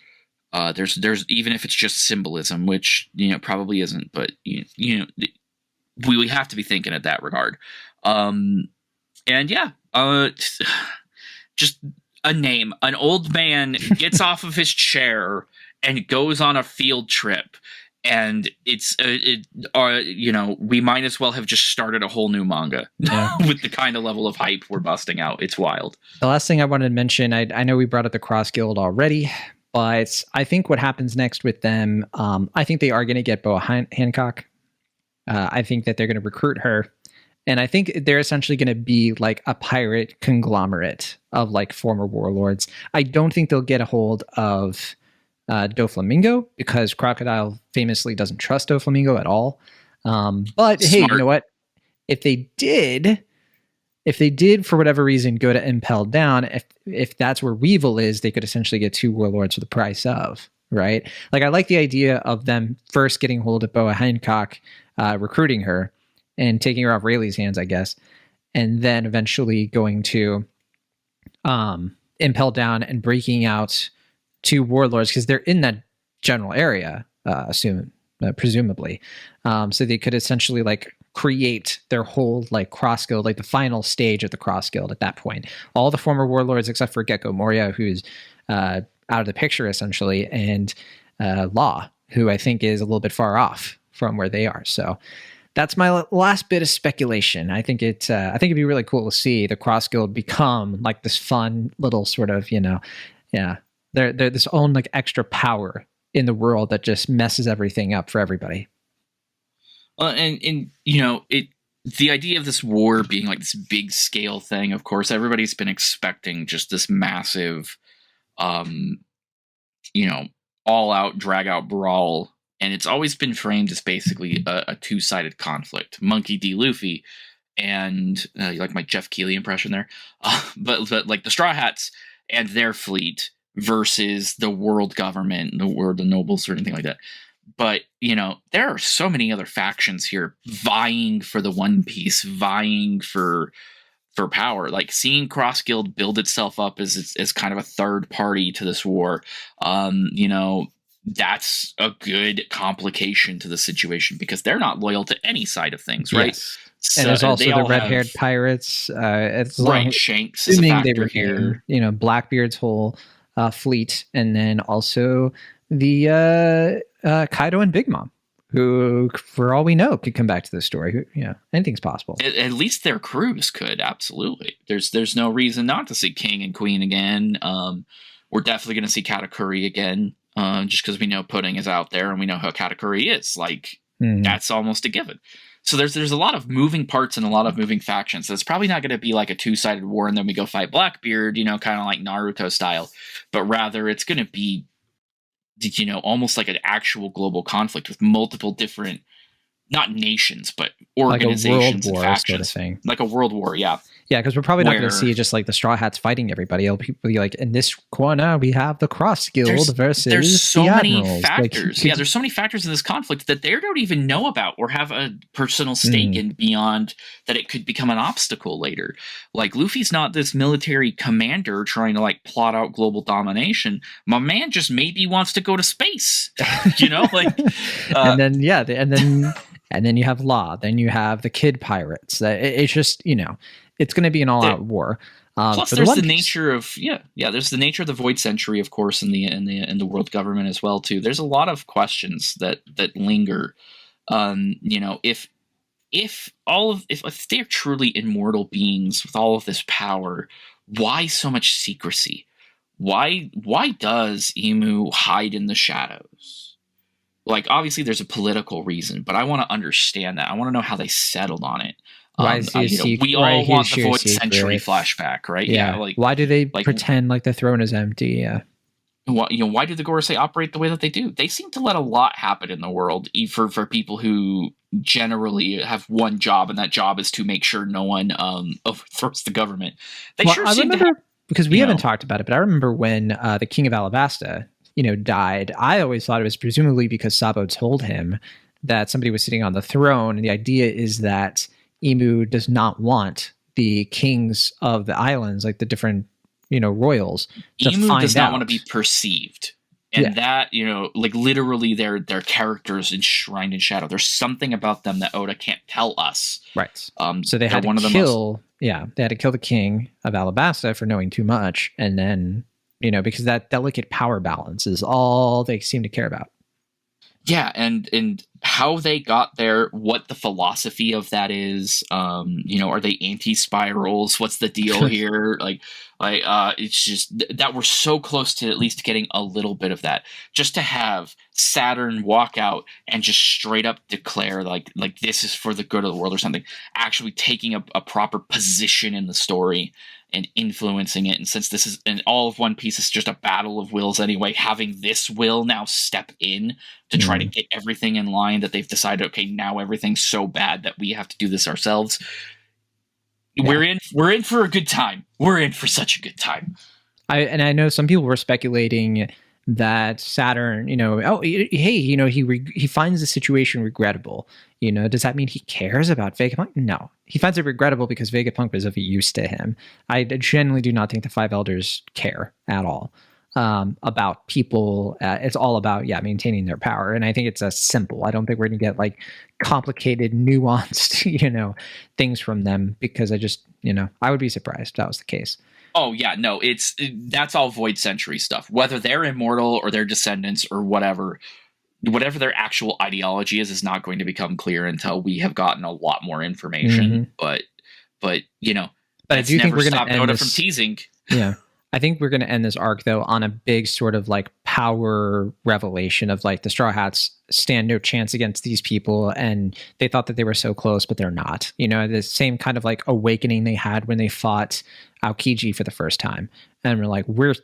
There's even if it's just symbolism, which probably isn't, but we have to be thinking at that regard. And yeah, just a name. An old man gets off of his chair and goes on a field trip, and we might as well have just started a whole new manga with the kind of level of hype we're busting out. It's wild. The last thing I wanted to mention, I know we brought up the Cross Guild already, but I think what happens next with them, I think they are going to get Boa Hancock. I think that they're going to recruit her. And I think they're essentially going to be like a pirate conglomerate of like former warlords. I don't think they'll get a hold of Doflamingo, because Crocodile famously doesn't trust Doflamingo at all. But hey, you know what? If they did for whatever reason go to Impel Down, if that's where Weevil is, they could essentially get two warlords for the price of, right? Like I like the idea of them first getting hold of Boa Hancock, recruiting her and taking her off Rayleigh's hands, I guess, and then eventually going to Impel Down and breaking out two warlords, because they're in that general area, presumably. So they could essentially like create their whole like Cross Guild, like the final stage of the Cross Guild at that point. All the former warlords except for Gecko Moria, who's out of the picture essentially, and Law, who I think is a little bit far off from where they are. So that's my last bit of speculation. I think it'd be really cool to see the Cross Guild become like this fun little sort of, they're this own like extra power in the world that just messes everything up for everybody. And the idea of this war being like this big scale thing, of course, everybody's been expecting just this massive, all out drag out brawl. And it's always been framed as basically a two-sided conflict. Monkey D. Luffy and you like my Jeff Keighley impression there, but like the Straw Hats and their fleet versus the world government, the nobles or anything like that. But there are so many other factions here vying for the One Piece, vying for power. Like seeing Cross Guild build itself up as kind of a third party to this war. That's a good complication to the situation, because they're not loyal to any side of things, right? Yes. So and there's also the red-haired pirates. Shanks is a factor they were here. Blackbeard's whole fleet, and then also the Kaido and Big Mom, who, for all we know, could come back to this story. Anything's possible. At least their crews could, absolutely. There's no reason not to see King and Queen again. We're definitely going to see Katakuri again. Just because we know Pudding is out there and we know how Katakuri is, that's almost a given. So there's a lot of moving parts and a lot of moving factions. So it's probably not going to be like a two-sided war and then we go fight Blackbeard, kind of like Naruto style, but rather it's going to be, almost like an actual global conflict with multiple different, not nations, but organizations and factions, sort of thing. Like a world war, yeah. Yeah, because we're probably not going to see just like the Straw Hats fighting everybody. It'll be like, in this corner, we have the Cross Guild versus there's so the many Admirals. factors. There's so many factors in this conflict that they don't even know about or have a personal stake in, beyond that it could become an obstacle later. Like, Luffy's not this military commander trying to like plot out global domination. My man just maybe wants to go to space, and then you have Law. Then you have the Kid Pirates. It's just, it's going to be an all-out war. Plus, there's the nature of there's the nature of the Void Century, of course, in the world government as well too. There's a lot of questions that linger. If they're truly immortal beings with all of this power, why so much secrecy? Why does Emu hide in the shadows? Like, obviously, there's a political reason, but I want to understand that. I want to know how they settled on it. Why is he we all want the Void Century flashback, right? Yeah. Like, why do they pretend like the throne is empty? Yeah. Why do the Gorosei operate the way that they do? They seem to let a lot happen in the world for people who generally have one job, and that job is to make sure no one overthrows the government. I remember, because we haven't talked about it, but I remember when the King of Alabasta, died. I always thought it was presumably because Sabo told him that somebody was sitting on the throne, and the idea is that Emu does not want the kings of the islands, like the different, royals, to Emu find does not out. want to be perceived. And that, like literally their characters enshrined in shadow. There's something about them that Oda can't tell us. Right. So they had to kill the king of Alabasta for knowing too much. And then, because that delicate power balance is all they seem to care about. Yeah, and how they got there, what the philosophy of that is, are they anti-spirals? What's the deal here? It's just that we're so close to at least getting a little bit of that. Just to have Saturn walk out and just straight up declare like this is for the good of the world or something, actually taking a proper position in the story and influencing it. And since this is, and all of One Piece is just a battle of wills anyway, having this will now step in to try to get everything in line that they've decided, okay, now everything's so bad that we have to do this ourselves. Yeah. We're in for a good time. We're in for such a good time. I know some people were speculating that Saturn, he finds the situation regrettable. Does that mean he cares about Vegapunk? No. He finds it regrettable because Vegapunk was of use to him. I generally do not think the Five Elders care at all about people. It's all about, maintaining their power. And I think it's simple. I don't think we're going to get like complicated, nuanced, things from them, because I would be surprised if that was the case. Oh yeah, no, that's all Void Century stuff. Whether they're immortal or their descendants or whatever their actual ideology is not going to become clear until we have gotten a lot more information. But I do think we're going to end Oda from teasing. Yeah. I think we're going to end this arc though on a big sort of like power revelation of like the Straw Hats stand no chance against these people, and they thought that they were so close, but they're not. The same kind of like awakening they had when they fought Aokiji for the first time, and we're like, we're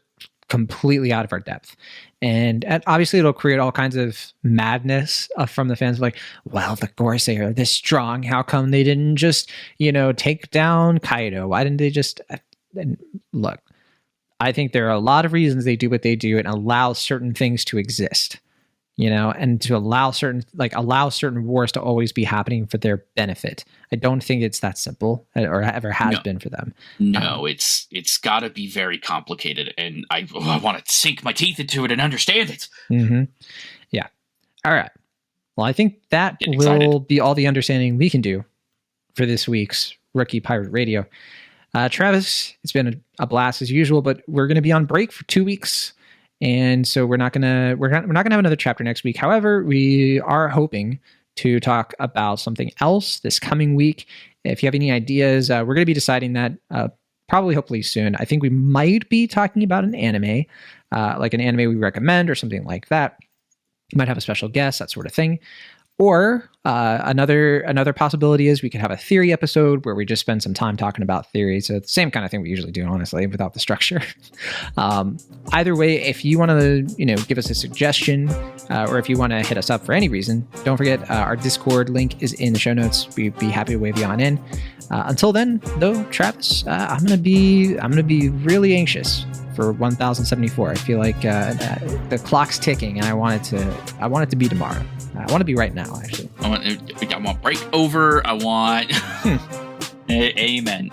completely out of our depth. And obviously it'll create all kinds of madness from the fans, like, well, the Gorosei are this strong, how come they didn't just take down Kaido? Why didn't they just look? I think there are a lot of reasons they do what they do and allow certain things to exist, and to allow certain wars to always be happening for their benefit. I don't think it's that simple, or ever has been for them. No, it's got to be very complicated, and I want to sink my teeth into it and understand it. Mm-hmm. Yeah. All right. Well, I think that will be all the understanding we can do for this week's Rookie Pirate Radio. Travis, it's been a blast as usual, but we're going to be on break for 2 weeks, and so we're not gonna have another chapter next week. However, we are hoping to talk about something else this coming week. If you have any ideas, we're going to be deciding that hopefully soon. I think we might be talking about an anime, like an anime we recommend or something like that. You might have a special guest, that sort of thing. Or another possibility is we could have a theory episode where we just spend some time talking about theory. So it's the same kind of thing we usually do, honestly, without the structure. Either way, if you want to, give us a suggestion, or if you want to hit us up for any reason, don't forget our Discord link is in the show notes. We'd be happy to wave you on in. Until then, though, Travis, I'm gonna be really anxious for 1074. I feel like the clock's ticking, and I want it to be tomorrow. I want to be right now, actually. I want break over. I want. Amen.